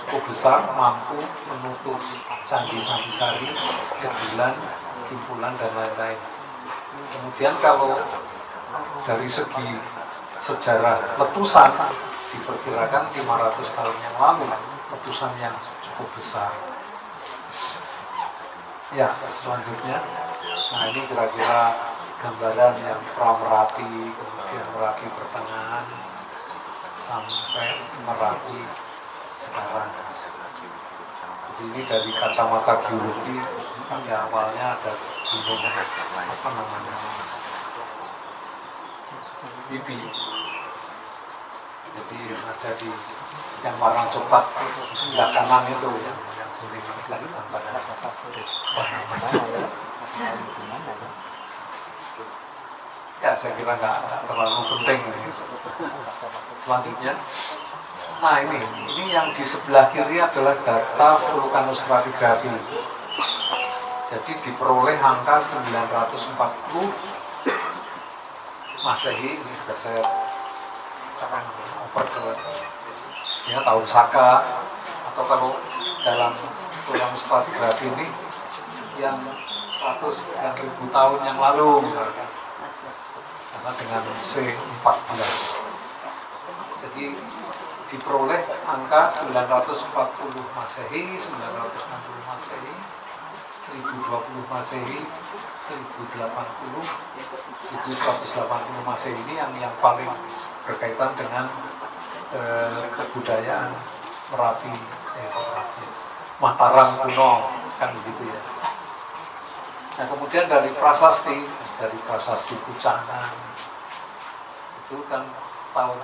cukup besar mampu menutup Candi Sambisari, Gebulan, Kimpulan, dan lain-lain. Kemudian kalau dari segi sejarah letusan diperkirakan 500 tahun yang lalu, letusan yang cukup besar. Ya, selanjutnya, nah ini kira-kira gambaran yang pra Merapi, kemudian Merapi pertengahan sampai Merapi sekarang. Jadi ini dari kacamata geologi, pada awalnya ada gunung apa namanya, Bibi. Jadi ada di yang warna coklat sebelah kanan itu yang kuning lagi nampaknya ya, saya kira nggak terlalu penting ini. Selanjutnya, nah ini yang di sebelah kiri adalah data vulkanostratigrafi. Jadi diperoleh angka 940 Masehi, ini sudah saya over ke sehingga tahun Saka, atau kalau dalam vulkanostratigrafi ini sekian ratus sekian ribu tahun yang lalu misalkan, karena dengan C14. Jadi diperoleh angka 940 Masehi, 960 Masehi, 1020 Masehi, 1080, 1180 Masehi ini yang paling berkaitan dengan kebudayaan Merapi, Mataram kuno, kan begitu ya. Nah, kemudian dari prasasti Pucangan itu kan tahun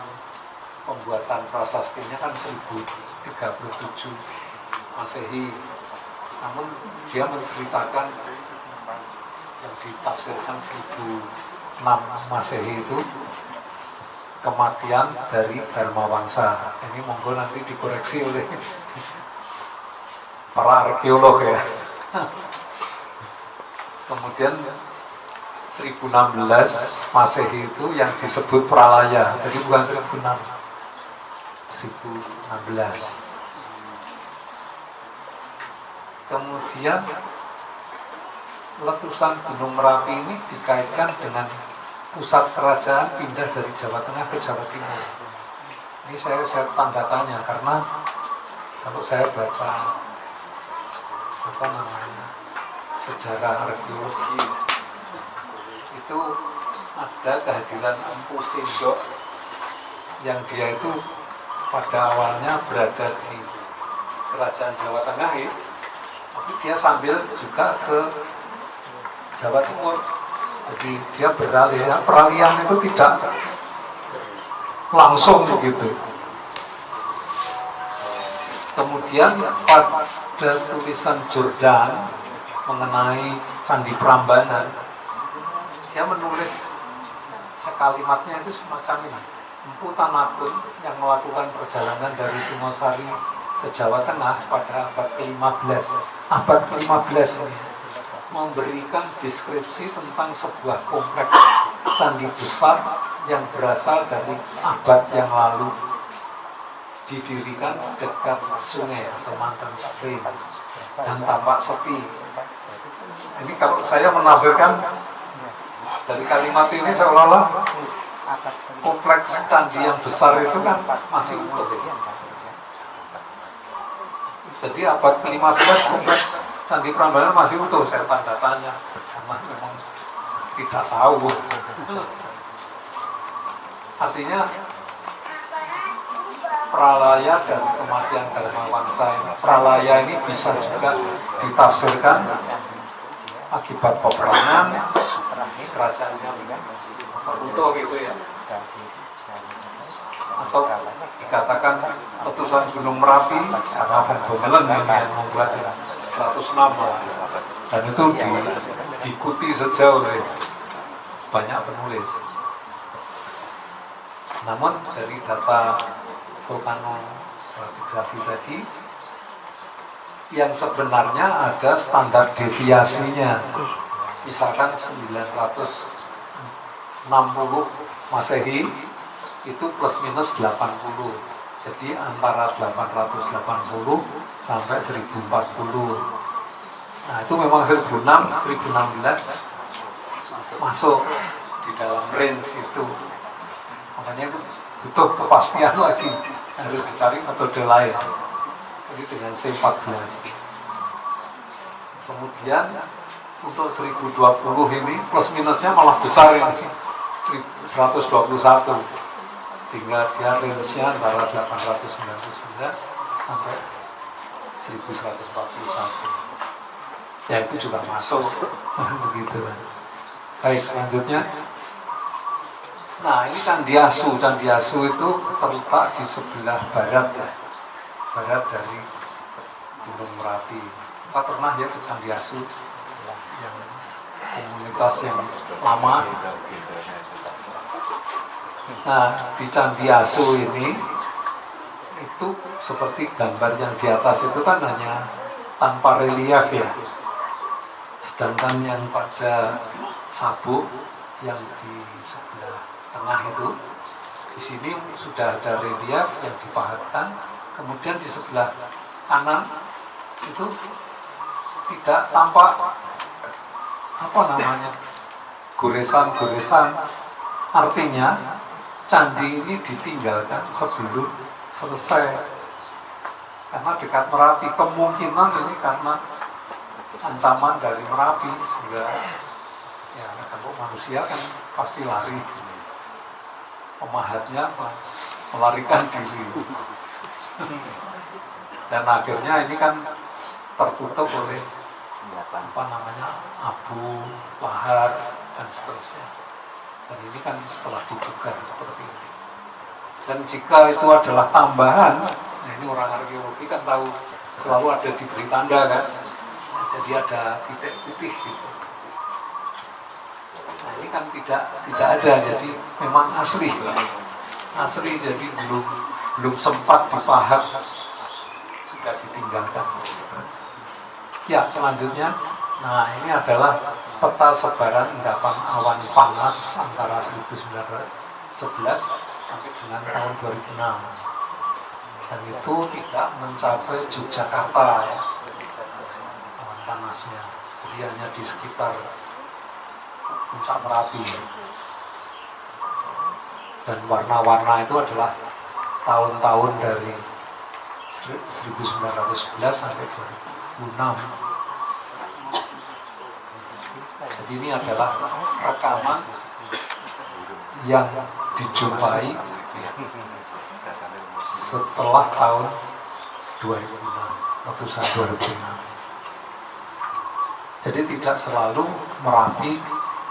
pembuatan prasastinya kan 1037 Masehi. Namun dia menceritakan yang ditafsirkan 1006 Masehi itu kematian dari Dharmawangsa. Ini monggo nanti dikoreksi oleh para arkeolog ya. Kemudian 1016 Masehi itu yang disebut Pralaya. Jadi bukan 1016. Kemudian letusan Gunung Merapi ini dikaitkan dengan pusat kerajaan pindah dari Jawa Tengah ke Jawa Timur. Ini saya tanda tanya karena kalau saya baca apa namanya sejarah arkeologi itu ada kehadiran Empu Sindok yang dia itu pada awalnya berada di kerajaan Jawa Tengah ya, tapi dia sambil juga ke Jawa Timur. Jadi dia beralih, ya, peralihan itu tidak langsung begitu. Kemudian pada tulisan Jordan mengenai Candi Prambanan, dia menulis sekalimatnya itu semacam ini. Empu Tanakun yang melakukan perjalanan dari Singosari ke Jawa Tengah pada abad ke-15. Abad ke-15 ini memberikan deskripsi tentang sebuah kompleks candi besar yang berasal dari abad yang lalu, didirikan dekat sungai atau Mantan Stream dan tampak sepi. Ini kalau saya menafsirkan dari kalimat ini seolah-olah kompleks candi yang besar itu kan masih utuh. Jadi abad ke-15 kompleks Candi Prambanan masih utuh, saya tanda tanya karena memang tidak tahu. Artinya pralaya dan kematian Dharma Wangsa ini, pralaya ini bisa juga ditafsirkan akibat peperangan kerajaannya runtuh gitu ya, atau dikatakan letusan Gunung Merapi karena Van Bommelen yang membuat 106 dan itu diikuti sejauh oleh banyak penulis. Namun dari data vulkanografi tadi, yang sebenarnya ada standar deviasinya. Misalkan 960 Masehi itu plus minus 80. Jadi antara 880 sampai 1040. Nah itu memang 1016 masuk di dalam range itu. Makanya itu butuh kepastian lagi, harus dicari metode lain. Jadi dengan C14. Kemudian untuk 1020 ini plus minusnya malah besar ini, 121, sehingga dia range-nya antara 899 sampai 1141. Ya itu juga masuk begitu. Baik, selanjutnya. Nah ini Candi Asu. Candi Asu itu terletak di sebelah barat ya, barat dari Gunung Merapi. Kita pernah ya ke Candi Asu, yang komunitas yang lama. Nah di Candi Asu ini itu seperti gambar yang di atas itu kan hanya tanpa relief ya, sedangkan yang pada sabuk yang di sebelah tengah itu, di sini sudah ada relief yang dipahatkan. Kemudian di sebelah kanan itu tidak tampak apa namanya goresan-goresan. Artinya candi ini ditinggalkan sebelum selesai karena dekat Merapi. Kemungkinan ini karena ancaman dari Merapi, sehingga ya kalau manusia kan pasti lari, pemahatnya melarikan diri. Dan akhirnya ini kan tertutup oleh apa namanya abu, lahar dan seterusnya. Dan ini kan setelah dibuka seperti ini. Dan jika itu adalah tambahan, nah ini orang arkeologi kan tahu selalu ada diberi tanda kan, jadi ada titik putih gitu. Nah ini kan tidak ada, jadi memang asli, jadi belum sempat dipahat, sudah ditinggalkan. Ya selanjutnya, nah ini adalah peta sebaran endapan awan panas antara 1911 sampai dengan tahun 2006, dan itu tidak mencapai Yogyakarta ya, awan panasnya, jadi hanya di sekitar puncak Merapi. Dan warna-warna itu adalah tahun-tahun dari 1911 sampai 2006. Jadi ini adalah rekaman yang dijumpai setelah tahun 2006, letusan 2006. Jadi tidak selalu Merapi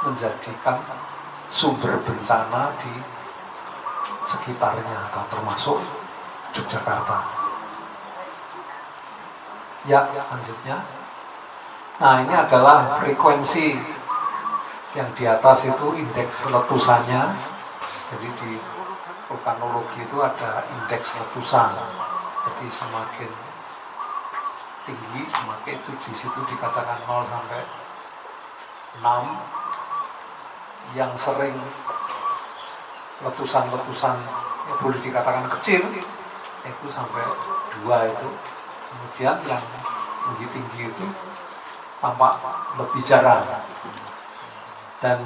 menjadikan sumber bencana di sekitarnya atau termasuk Yogyakarta. Ya, selanjutnya. Nah, ini adalah frekuensi yang di atas itu indeks letusannya. Jadi di vulkanologi itu ada indeks letusan. Jadi semakin tinggi, semakin itu di situ dikatakan 0 sampai 6. Yang sering letusan-letusan yang boleh dikatakan kecil itu sampai 2 itu. Kemudian yang tinggi-tinggi itu tampak lebih jarang. Dan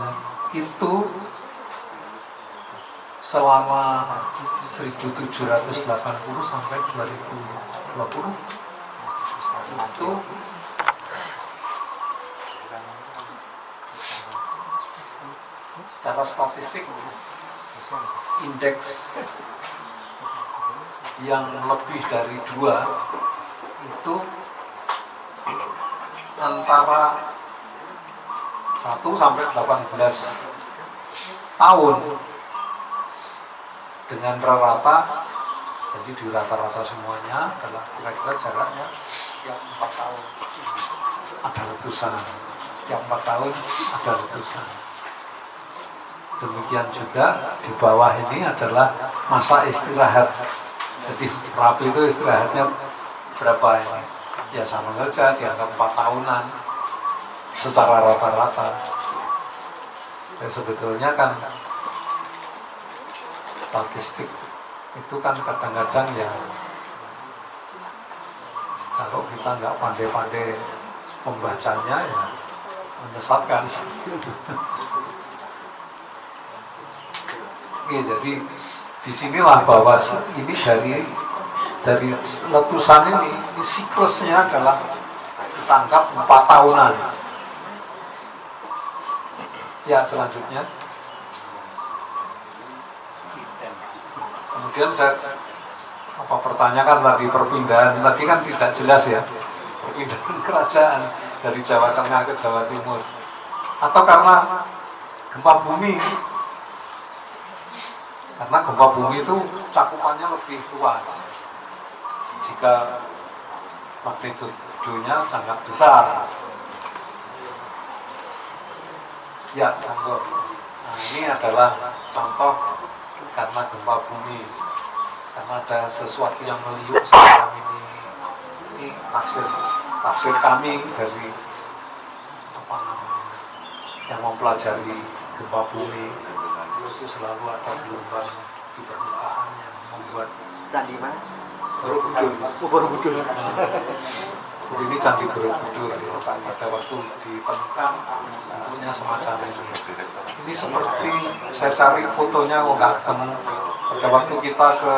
itu selama 1780 sampai 2020 itu secara statistik indeks yang lebih dari 2 itu antara 1 sampai 18 tahun dengan rata-rata. Jadi di rata-rata semuanya adalah kira-kira jaraknya setiap 4 tahun ada letusan, setiap 4 tahun ada letusan. Demikian juga di bawah ini adalah masa istirahat. Jadi Merapi itu istirahatnya berapa ini? Ya sama saja dianggap 4 tahunan secara rata-rata. Ya sebetulnya kan statistik itu kan kadang-kadang ya kalau kita nggak pandai-pandai membacanya ya menyesatkan. Oke, jadi disinilah bahwa ini dari letusan ini siklusnya adalah kita anggap 4 tahunan. Ya, selanjutnya. Kemudian saya pertanyakan tadi perpindahan tadi kan tidak jelas ya, perpindahan kerajaan dari Jawa Tengah ke Jawa Timur, atau karena gempa bumi. Karena gempa bumi itu cakupannya lebih luas. Jika magnitudonya sangat besar. Ya, contoh. Nah, ini adalah contoh karena gempa bumi. Karena ada sesuatu yang meliuk semacam ini. Ini tafsir kami dari apa namanya, yang mempelajari gempa bumi. Itu selalu ada gelombang di permukaan yang membuat Candi mana? Borobudur. Jadi ini Candi Borobudur pada waktu ditemukan bentuknya semacam ini. Ini seperti saya cari fotonya kok nggak ketemu. Pada waktu kita ke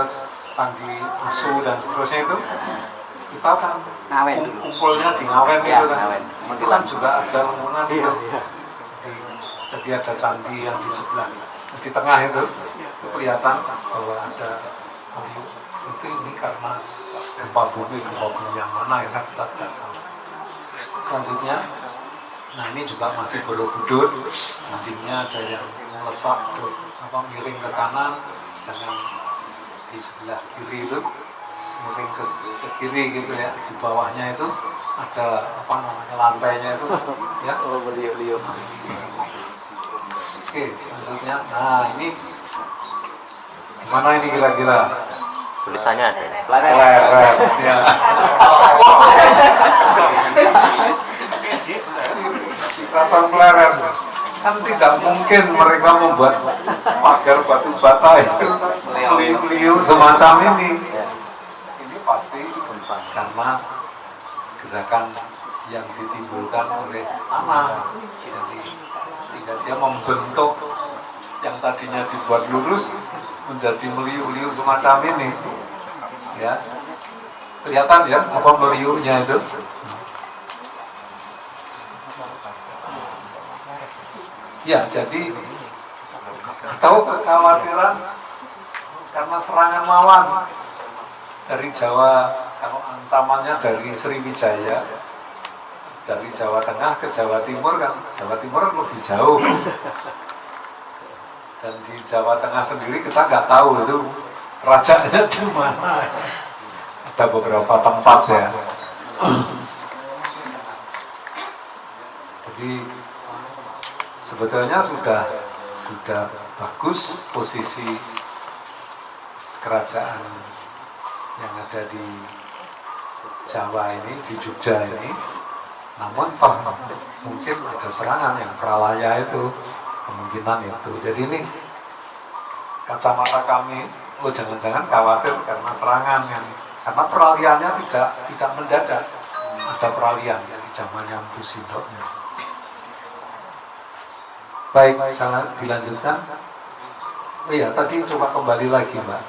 Candi Asu dan seterusnya itu, kita kan kumpulnya di Ngawen itu kan. Itu kan juga ada lengkungan itu. Jadi ada candi yang di sebelah, di tengah itu kelihatan bahwa ada itu ini karena gempa bumi yang mana ya saya tidak tahu. Selanjutnya, nah ini juga masih Borobudur, nantinya ada yang melesat ke miring ke kanan, dengan di sebelah kiri itu miring ke kiri gitu ya, di bawahnya itu ada apa namanya lantainya itu ya. Beliau. Oke, selanjutnya, nah ini gimana ini kira-kira? Tulisannya ada. Pleret, ya. Kata pleret, kan tidak mungkin mereka membuat pagar batu bata itu liu semacam ini. Ini pasti karena gerakan yang ditimbulkan oleh tanah. Jadi sehingga dia membentuk yang tadinya dibuat lurus menjadi meliuk-liuk semacam ini, ya kelihatan ya apa meliuknya itu. Ya, jadi tahu kekhawatiran karena serangan lawan dari Jawa, kalau ancamannya dari Sriwijaya, dari Jawa Tengah ke Jawa Timur kan, Jawa Timur lebih jauh. Dan di Jawa Tengah sendiri kita nggak tahu itu kerajaannya di mana. Ada beberapa tempat ya. Jadi sebetulnya sudah bagus posisi kerajaan yang ada di Jawa ini, di Jogja ini. Namun toh mungkin ada serangan yang Pralaya itu, kemungkinan itu. Jadi ini kacamata kami, jangan-jangan khawatir karena serangan yang, karena peralihannya tidak mendadak. Ada peralihan di zamannya Empu Sindok. Baik, saya dilanjutkan. Oh iya, tadi coba kembali lagi, Mbak.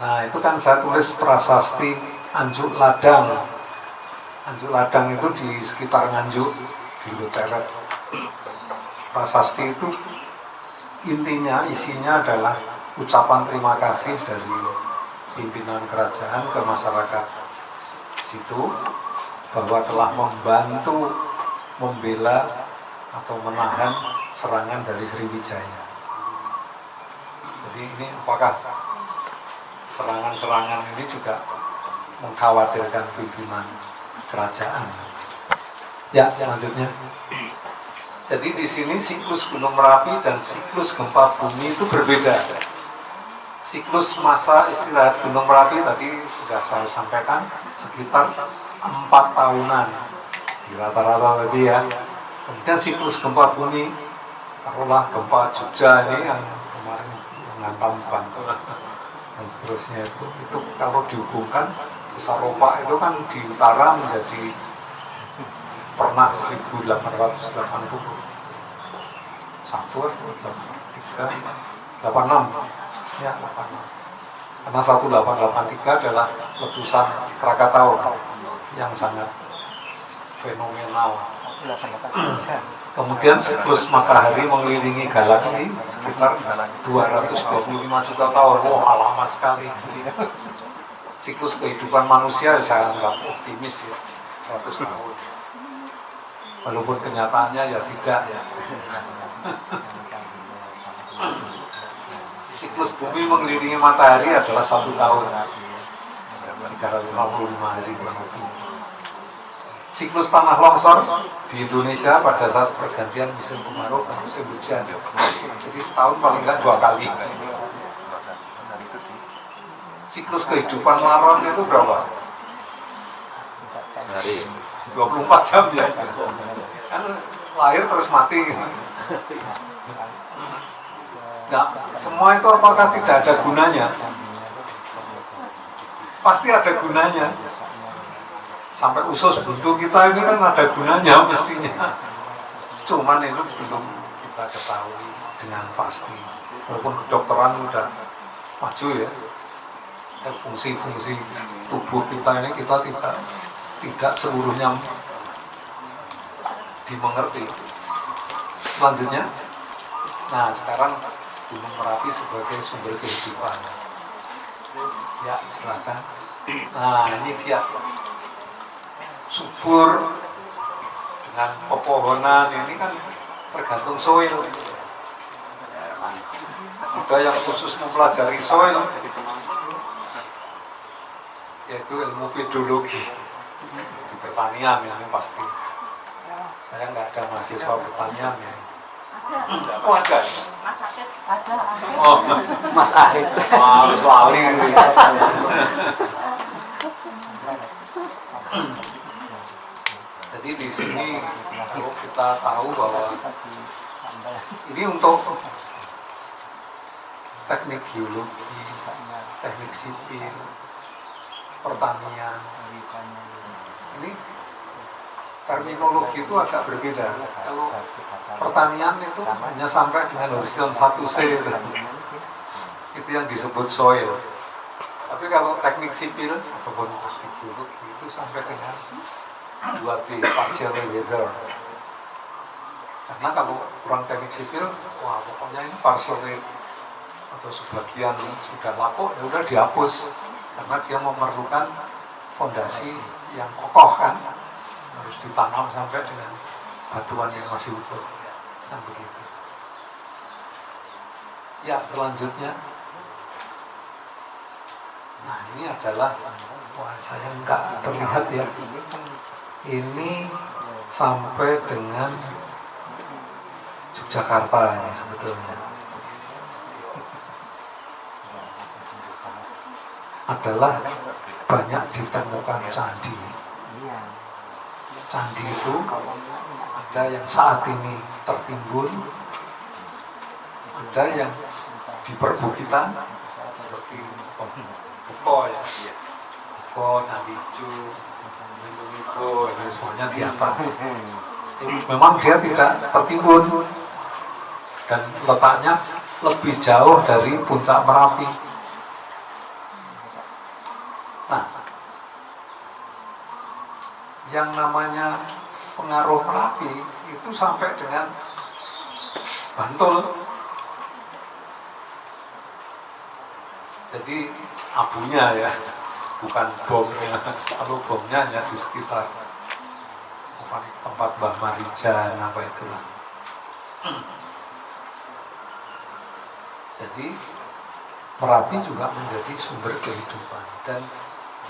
Nah, itu kan saya tulis prasasti Anjuk Ladang. Anjuk Ladang itu di sekitar Nganjuk, di Loceret. Prasasti itu intinya, isinya adalah ucapan terima kasih dari pimpinan kerajaan ke masyarakat situ bahwa telah membantu membela atau menahan serangan dari Sriwijaya. Jadi ini apakah serangan-serangan ini juga mengkhawatirkan pimpinan kerajaan? Ya, selanjutnya. Jadi di sini siklus Gunung Merapi dan siklus gempa bumi itu berbeda. Siklus masa istirahat Gunung Merapi tadi sudah saya sampaikan sekitar 4 tahunan di rata-rata tadi ya. Kemudian siklus gempa bumi, taruhlah gempa Jogja ini yang kemarin menghantam Bantul dan seterusnya itu kalau dihubungkan Saropa itu kan di utara menjadi pernah 1880 1, 2, 3, 86 ya 86 karena 1883 adalah letusan Krakatau yang sangat fenomenal. Kemudian siklus matahari mengelilingi galaksi sekitar 225 juta tahun. Wah, lama sekali. Siklus kehidupan manusia saya anggap optimis ya, 100 tahun. Walaupun kenyataannya ya tidak. Siklus bumi mengelilingi matahari adalah 1 tahun. 355 hari kurang lebih. Siklus tanah longsor di Indonesia pada saat pergantian musim kemarau dan musim hujan. Jadi setahun paling enggak 2 kali. Siklus kehidupan laron itu berapa? Hari 24 jam ya. Kan lahir terus mati. Nah, semua itu apakah tidak ada gunanya? Pasti ada gunanya. Sampai usus buntu kita ini kan ada gunanya mestinya. Cuman itu belum kita ketahui dengan pasti. Walaupun kedokteran udah maju ya, fungsi-fungsi tubuh kita ini kita tidak seluruhnya dimengerti. Selanjutnya, nah sekarang Gunung Merapi sebagai sumber kehidupan. Ya silakan. Nah ini dia. Subur dengan pepohonan ini kan tergantung soil. Ada yang khusus mempelajari soil, yaitu ilmu pedologi di pertanian ini pasti. Saya nggak ada mahasiswa pertanian ya. Oh ada. Oh Mas Ahid. Mas Wali. Jadi di sini kalau kita tahu bahwa ini untuk teknik geologi, teknik sipil, pertanian, ini terminologi itu agak berbeda. Kalau pertanian itu hanya sampai dengan horizon 1C itu yang disebut soil. Tapi kalau teknik sipil ataupun teknik geologi itu sampai dengan 2B, partial weather. Karena kalau kurang teknik sipil, wah pokoknya ini partial atau sebagian sudah lapuk, ya udah dihapus. Karena dia memerlukan fondasi yang kokoh kan, harus ditanam sampai dengan batuan yang masih utuh, kan begitu. Ya selanjutnya, nah ini adalah, wah saya nggak terlihat ya. Ini sampai dengan Yogyakarta ini sebetulnya adalah banyak ditemukan candi. Candi itu ada yang saat ini tertimbun, ada yang di perbukitan seperti Buko ya, Buko, Candi Ijo, Buko, ini semuanya di atas. Memang dia tidak tertimbun dan letaknya lebih jauh dari puncak Merapi. Nah, yang namanya pengaruh Merapi itu sampai dengan Bantul. Jadi abunya ya, bukan bomnya. Kalau bomnya hanya di sekitar tempat Mbah Marijan apa itulah. Jadi Merapi juga menjadi sumber kehidupan, dan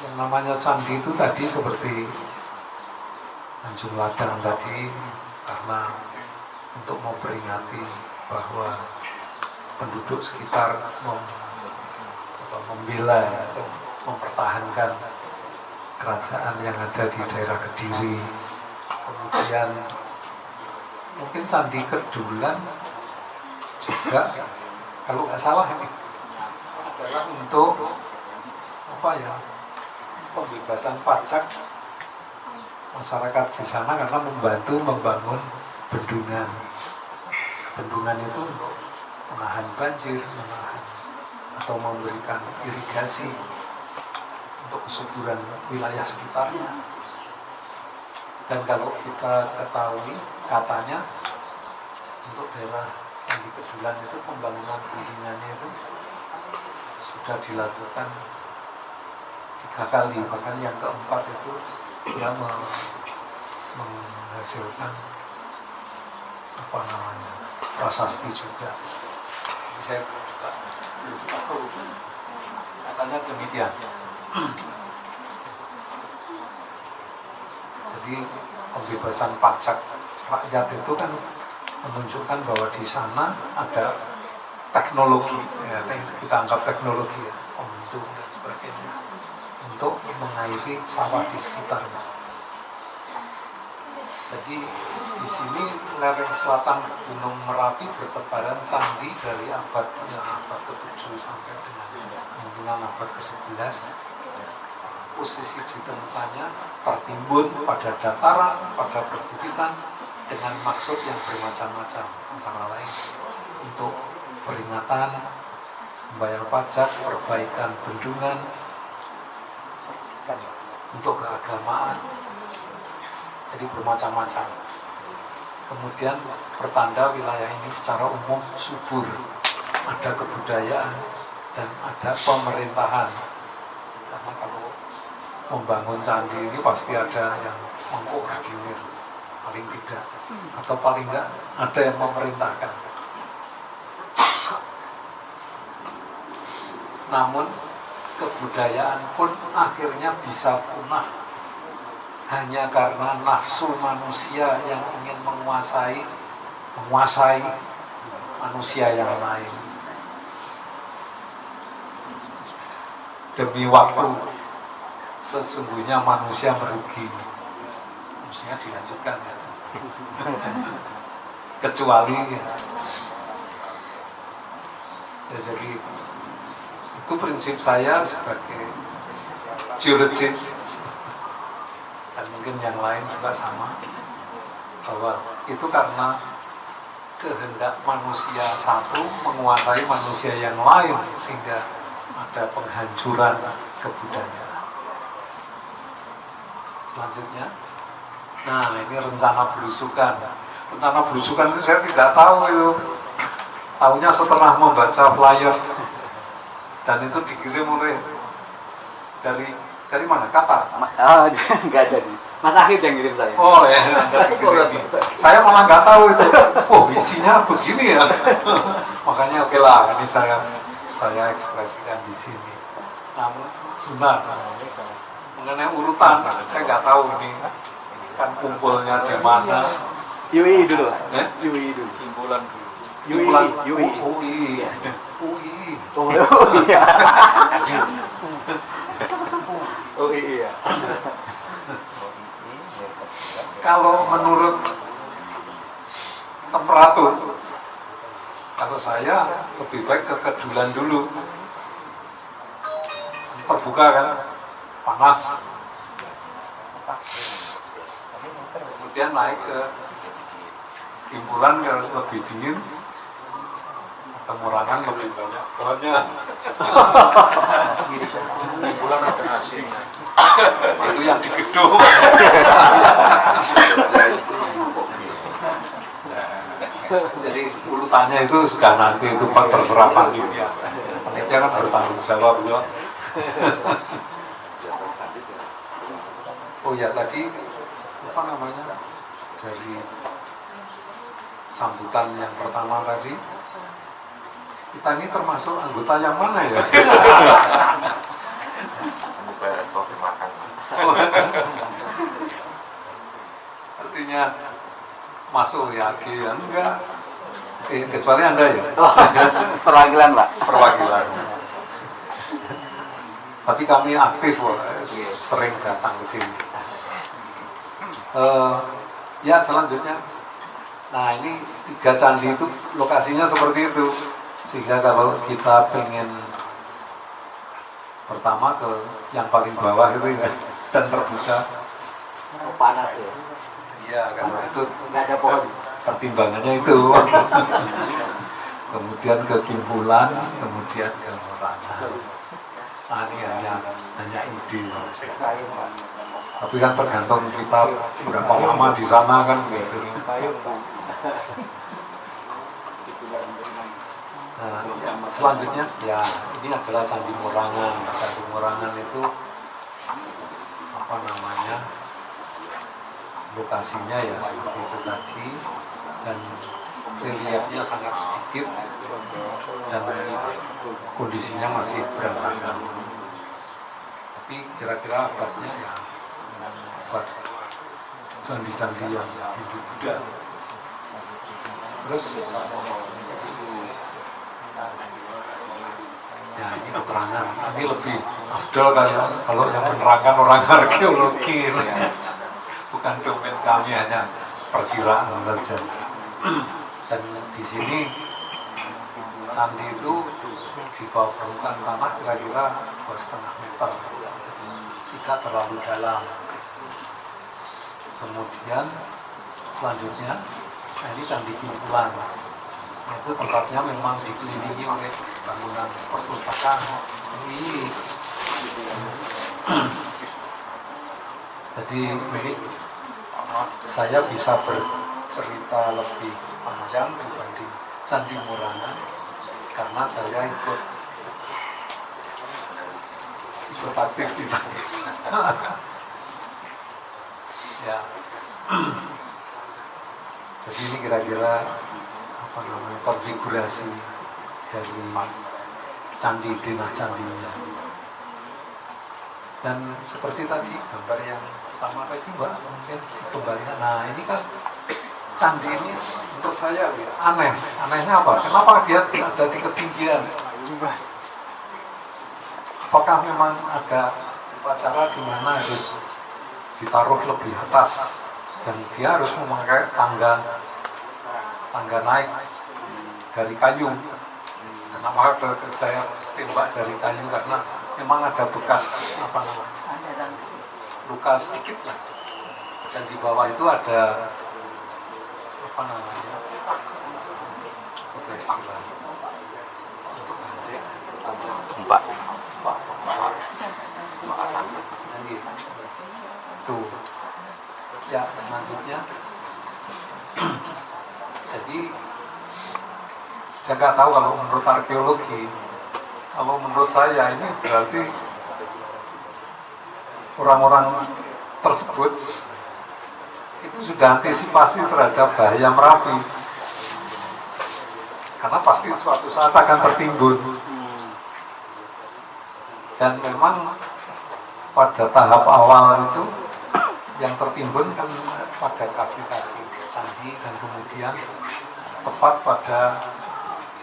yang namanya candi itu tadi seperti Tanjung Ladang tadi, karena untuk memperingati bahwa penduduk sekitar membela atau mempertahankan kerajaan yang ada di daerah Kediri. Kemudian mungkin Candi Kedulan juga, kalau nggak salah ini adalah untuk apa ya, pembebasan pajak masyarakat di sana karena membantu membangun bendungan. Bendungan itu untuk menahan banjir, menahan atau memberikan irigasi untuk kesuburan wilayah sekitarnya. Dan kalau kita ketahui, katanya untuk daerah Candi Kedulan itu pembangunan bendungannya itu sudah dilakukan 3 kali, bahkan yang keempat itu dia menghasilkan apa namanya, prasasti juga. Saya katanya demikian. Jadi pembebasan pajak rakyat itu kan menunjukkan bahwa di sana ada teknologi, ya, kita anggap teknologi ya, pembendung dan sebagainya, untuk mengairi sawah di sekitarnya. Jadi di sini lereng selatan Gunung Merapi bertebaran candi dari abad ke-7 sampai dengan kemungkinan abad ke-11. Posisi ditemukannya tertimbun pada dataran, pada perbukitan dengan maksud yang bermacam-macam, antara lain untuk peringatan, membayar pajak, perbaikan bendungan, untuk keagamaan. Jadi bermacam-macam. Kemudian pertanda wilayah ini secara umum subur, ada kebudayaan dan ada pemerintahan. Karena kalau membangun candi ini pasti ada yang mengkoordinir, paling tidak, atau paling enggak ada yang memerintahkan. Namun kebudayaan pun akhirnya bisa punah hanya karena nafsu manusia yang ingin menguasai manusia yang lain. Demi waktu, sesungguhnya manusia merugi. Mestinya dilanjutkan ya. Kecuali ya, jadi itu prinsip saya sebagai geologis, dan mungkin yang lain juga sama, bahwa itu karena kehendak manusia satu menguasai manusia yang lain, sehingga ada penghancuran kebudayaan. Selanjutnya, nah ini rencana belusukan. Rencana belusukan itu saya tidak tahu itu, tahunya setelah membaca flyer, dan itu dikirim oleh dari mana? Qatar? Oh, enggak ada nih. Mas Ahid yang kirim saya. Oh ya, saya malah nggak tahu itu. Oh, isinya begini ya. Makanya oke lah, ini saya ekspresikan di sini. Namun sebentar mengenai urutan, saya nggak tahu ini kan kumpulnya di mana. UI dulu. Eh? UI dulu. Kumpulan dulu. Kumpulan UI. UI. Oh iya. Oh iya. Kalau menurut temperatur, kalau saya lebih baik ke kedulan dulu. Terbuka kan, panas. Kemudian naik ke Kimpulan yang lebih dingin, Kemurangan lebih banyak pohonnya. Kumpulan ada AC-nya. Itu yang di gedung. Jadi urutannya itu sudah nanti itu terserah panitia. Panitia kan bertanggung jawab ya. Oh ya tadi apa namanya dari sambutan yang pertama tadi, kita ini termasuk anggota yang mana ya? Artinya masuk ya enggak? Kecuali Anda ya? Perwakilan Pak. Perwakilan. Tapi kami aktif loh, sering datang ke sini. Ya selanjutnya, nah ini 3 candi itu lokasinya seperti itu, sehingga kalau kita pengen pertama ke yang paling bawah itu ya, dan terbuka. Oh, panas ya. Iya, karena itu Nggak ada pohon. pertimbangannya itu. Kemudian ke Kimpulan, kemudian ke Morangan. Nah, ini hanya ide saja. Tapi kan tergantung kita berapa lama di sana kan gitu. Nah, selanjutnya ya ini adalah Candi Morangan. Candi Morangan itu apa namanya, lokasinya ya seperti itu tadi, dan reliefnya sangat sedikit dan kondisinya masih berantakan. Tapi kira-kira abadnya ya abad candi-candi yang hidup Buddha. Terus ya ini keterangan, ini lebih afdol kalau yang menerangkan orang arkeologi, bukan domain kami, hanya perkiraan saja. Dan di sini candi itu di bawah permukaan tanah kira-kira 2,5 meter, tidak terlalu dalam. Kemudian selanjutnya, nah ini Candi Kimpulan. Itu tempatnya memang dikelilingi oleh bangunan perpustakaan. Ini jadi ini saya bisa bercerita lebih panjang dibanding Candi Morangan karena saya ikut aktif di sana. Ya. Jadi ini kira-kira apa namanya konfigurasi dari candi denah candinya. Dan seperti tadi gambar yang pertama tadi Mbak mungkin dikembalikan. Nah ini kan candi ini menurut saya aneh. Anehnya apa? Kenapa dia ada di ketinggian? Apakah memang ada upacara di mana harus ditaruh lebih atas dan dia harus memakai tangga naik dari kayu? Kenapa saya tembak dari kayu? Karena memang ada bekas apa namanya, luka sedikit lah, dan di bawah itu ada apa namanya, Pak. tuh ya. Selanjutnya jadi saya nggak tahu kalau menurut arkeologi, kalau menurut saya ini berarti orang-orang tersebut itu sudah antisipasi terhadap bahaya Merapi, karena pasti suatu saat akan tertimbun. Dan memang pada tahap awal itu yang tertimbun kan pada kaki-kaki candi dan kemudian tepat pada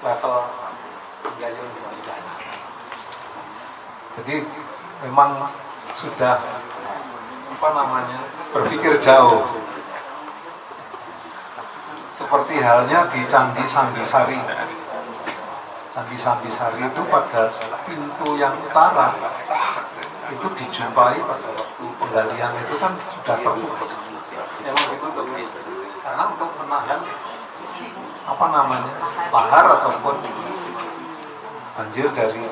level penggalian. Jadi memang sudah berpikir jauh. Seperti halnya di Candi Sandisari. Candi Sandisari itu pada pintu yang utara itu dijumpai pada waktu penggalian itu kan sudah tertutup. Memang ditutup karena untuk menahan lahar ataupun banjir dari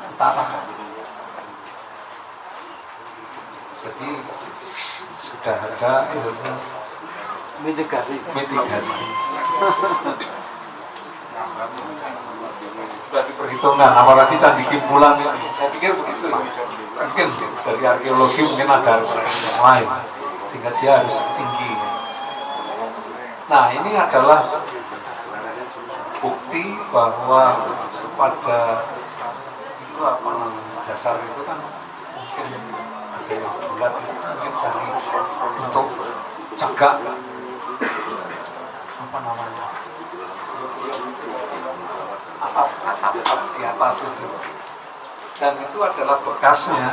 utara. Jadi sudah ada ilmu mitigasi. Sudah diperhitungkan, apalagi Candi Kimpulan itu. Saya pikir begitu. Mungkin dari arkeologi mungkin ada yang lain, sehingga dia harus tinggi. Nah, ini adalah bukti bahwa pada itu dasar itu kan mungkin ada yang bulat, mungkin dari untuk cegak atap di atas itu, dan itu adalah bekasnya.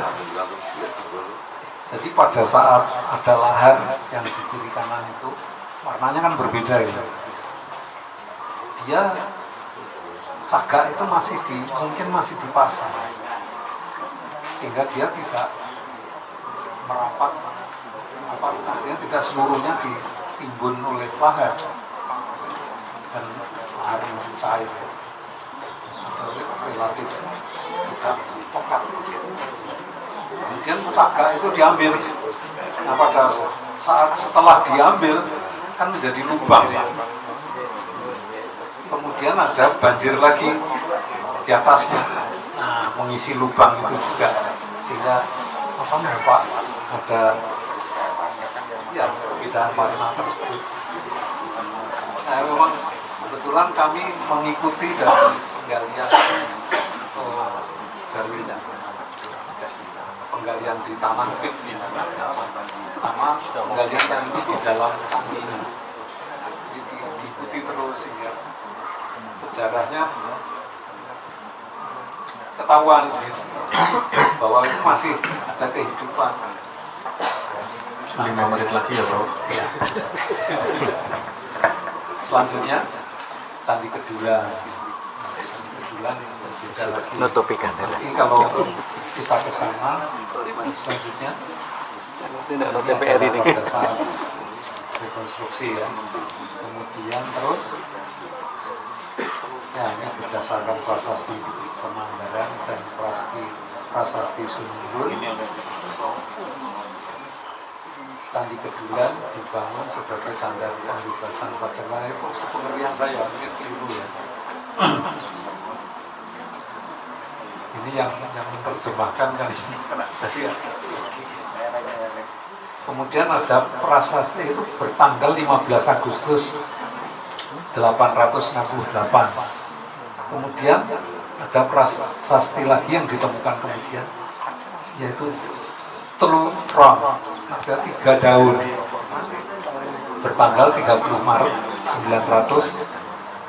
Jadi pada saat ada lahar yang di kiri kanan itu warnanya kan berbeda ya. Dia cagak itu mungkin masih dipasang, sehingga dia tidak merapat, artinya tidak seluruhnya ditimbun oleh lahar dan lahar yang cair atau relatif tidak pekat. Kemudian cagak itu diambil. Nah, pada saat setelah diambil kan menjadi lubang. Kemudian ada banjir lagi di atasnya. Nah, mengisi lubang itu juga, sehingga nampak ada perbedaan warna tersebut. Nah, memang kebetulan kami mengikuti dari penggalian penggalian di Taman Pit sama penggalian yang di dalam candi ini. Jadi diikuti terus sehingga sejarahnya ketahuan bahwa itu masih ada kehidupan. 5 menit lagi ya bro. Ya. Selanjutnya Candi Kedulan. Kedulan berbeda lagi. Nutupikan. Nanti kalau kita ke sana selanjutnya Tidak ada TPR ini. pada saat rekonstruksi ya. Kemudian terus ya ini berdasarkan prasasti Pemanggaran dan prasasti Sunumbul. Candi Kedulan dibangun sebagai tanda pembebasan Pajala. Itu sepengertian saya, mungkin keliru ya. Ini yang menerjemahkan kan ini. Kemudian ada prasasti itu bertanggal 15 Agustus 868. Kemudian ada prasasti lagi yang ditemukan kemudian, yaitu Telurong, ada 3 daun, bertanggal 30 Maret 900,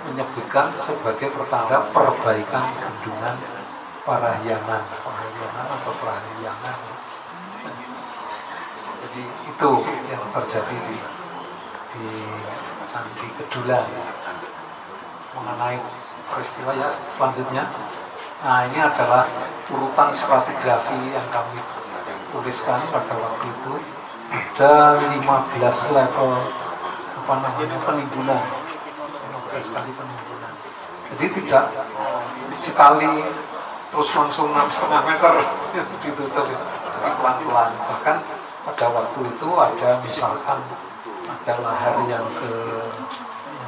menyebutkan sebagai pertanda perbaikan bendungan Parahyangan atau Parahyangan. Jadi itu yang terjadi di Candi Kedulan. Mengenai peristiwa ya selanjutnya, nah ini adalah urutan stratigrafi yang kami tuliskan pada waktu itu. Ada 15 level penimbunan, 15 kali penimbunan. Jadi tidak sekali terus langsung 6,5 meter ditutup, jadi pelan-pelan. Bahkan pada waktu itu ada misalkan ada lahar yang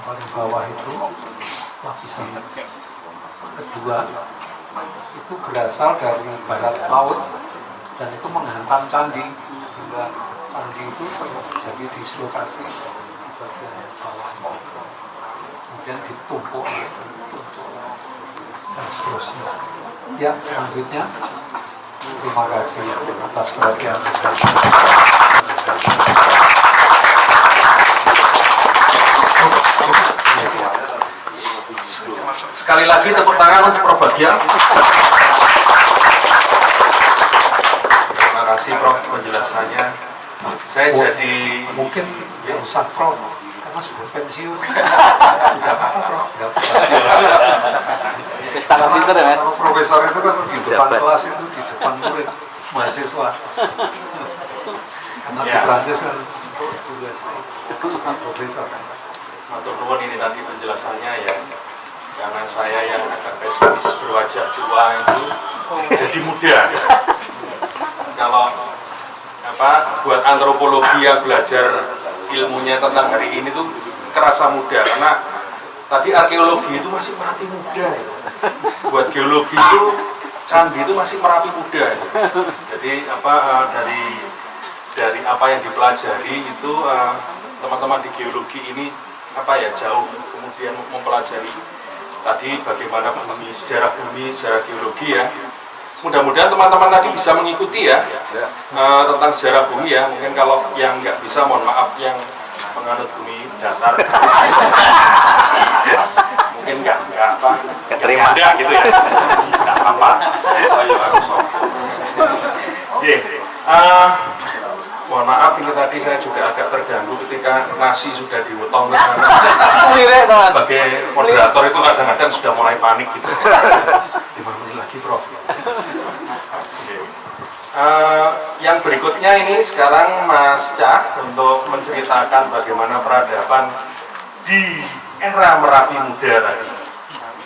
paling bawah itu, lapisan kedua itu berasal dari barat laut dan itu menghantam candi, sehingga candi itu terjadi dislokasi di bagian bawah, kemudian ditumpuk dan seterusnya. Ya, selanjutnya Terima kasih atas perhatian. Sekali lagi tepuk tangan untuk Prof. Bagja. Terima kasih Prof penjelasannya. Saya jadi Mungkin ya usah Prof, karena sudah pensiun. Tidak apa-apa Prof. Nggak apa-apa. Wis tangan pinter ya, Mas. Kalau profesor itu kan di depan Jabat. kelas itu, di depan murid mahasiswa. Karena di Ya. Prancis kan tugas profesor. Matur nuwun ini tadi penjelasannya ya. Karena saya yang agak pesimis berwajah tua itu jadi muda. Kalau buat antropologi yang belajar ilmunya tentang hari ini tuh kerasa muda karena tadi arkeologi itu masih Merapi muda ya. Buat geologi itu candi itu masih Merapi muda ya. Jadi dari apa yang dipelajari itu teman-teman di geologi ini jauh kemudian mempelajari tadi bagaimana memahami sejarah bumi, sejarah geologi ya. Mudah-mudahan teman-teman tadi bisa mengikuti ya tentang sejarah bumi ya. Mungkin kalau yang nggak bisa, mohon maaf yang penganut bumi datar. Mungkin nggak Terima. gitu ya. Nggak apa-apa. Saya harus mohon maaf ini tadi saya juga agak terganggu ketika nasi sudah diwetong ke sana. Lirik, teman. Sebagai moderator itu kadang-kadang sudah mulai panik gitu. 5 menit lagi Prof. Oke. Yang berikutnya ini sekarang Mas Cah untuk menceritakan bagaimana peradaban di era Merapi Muda tadi.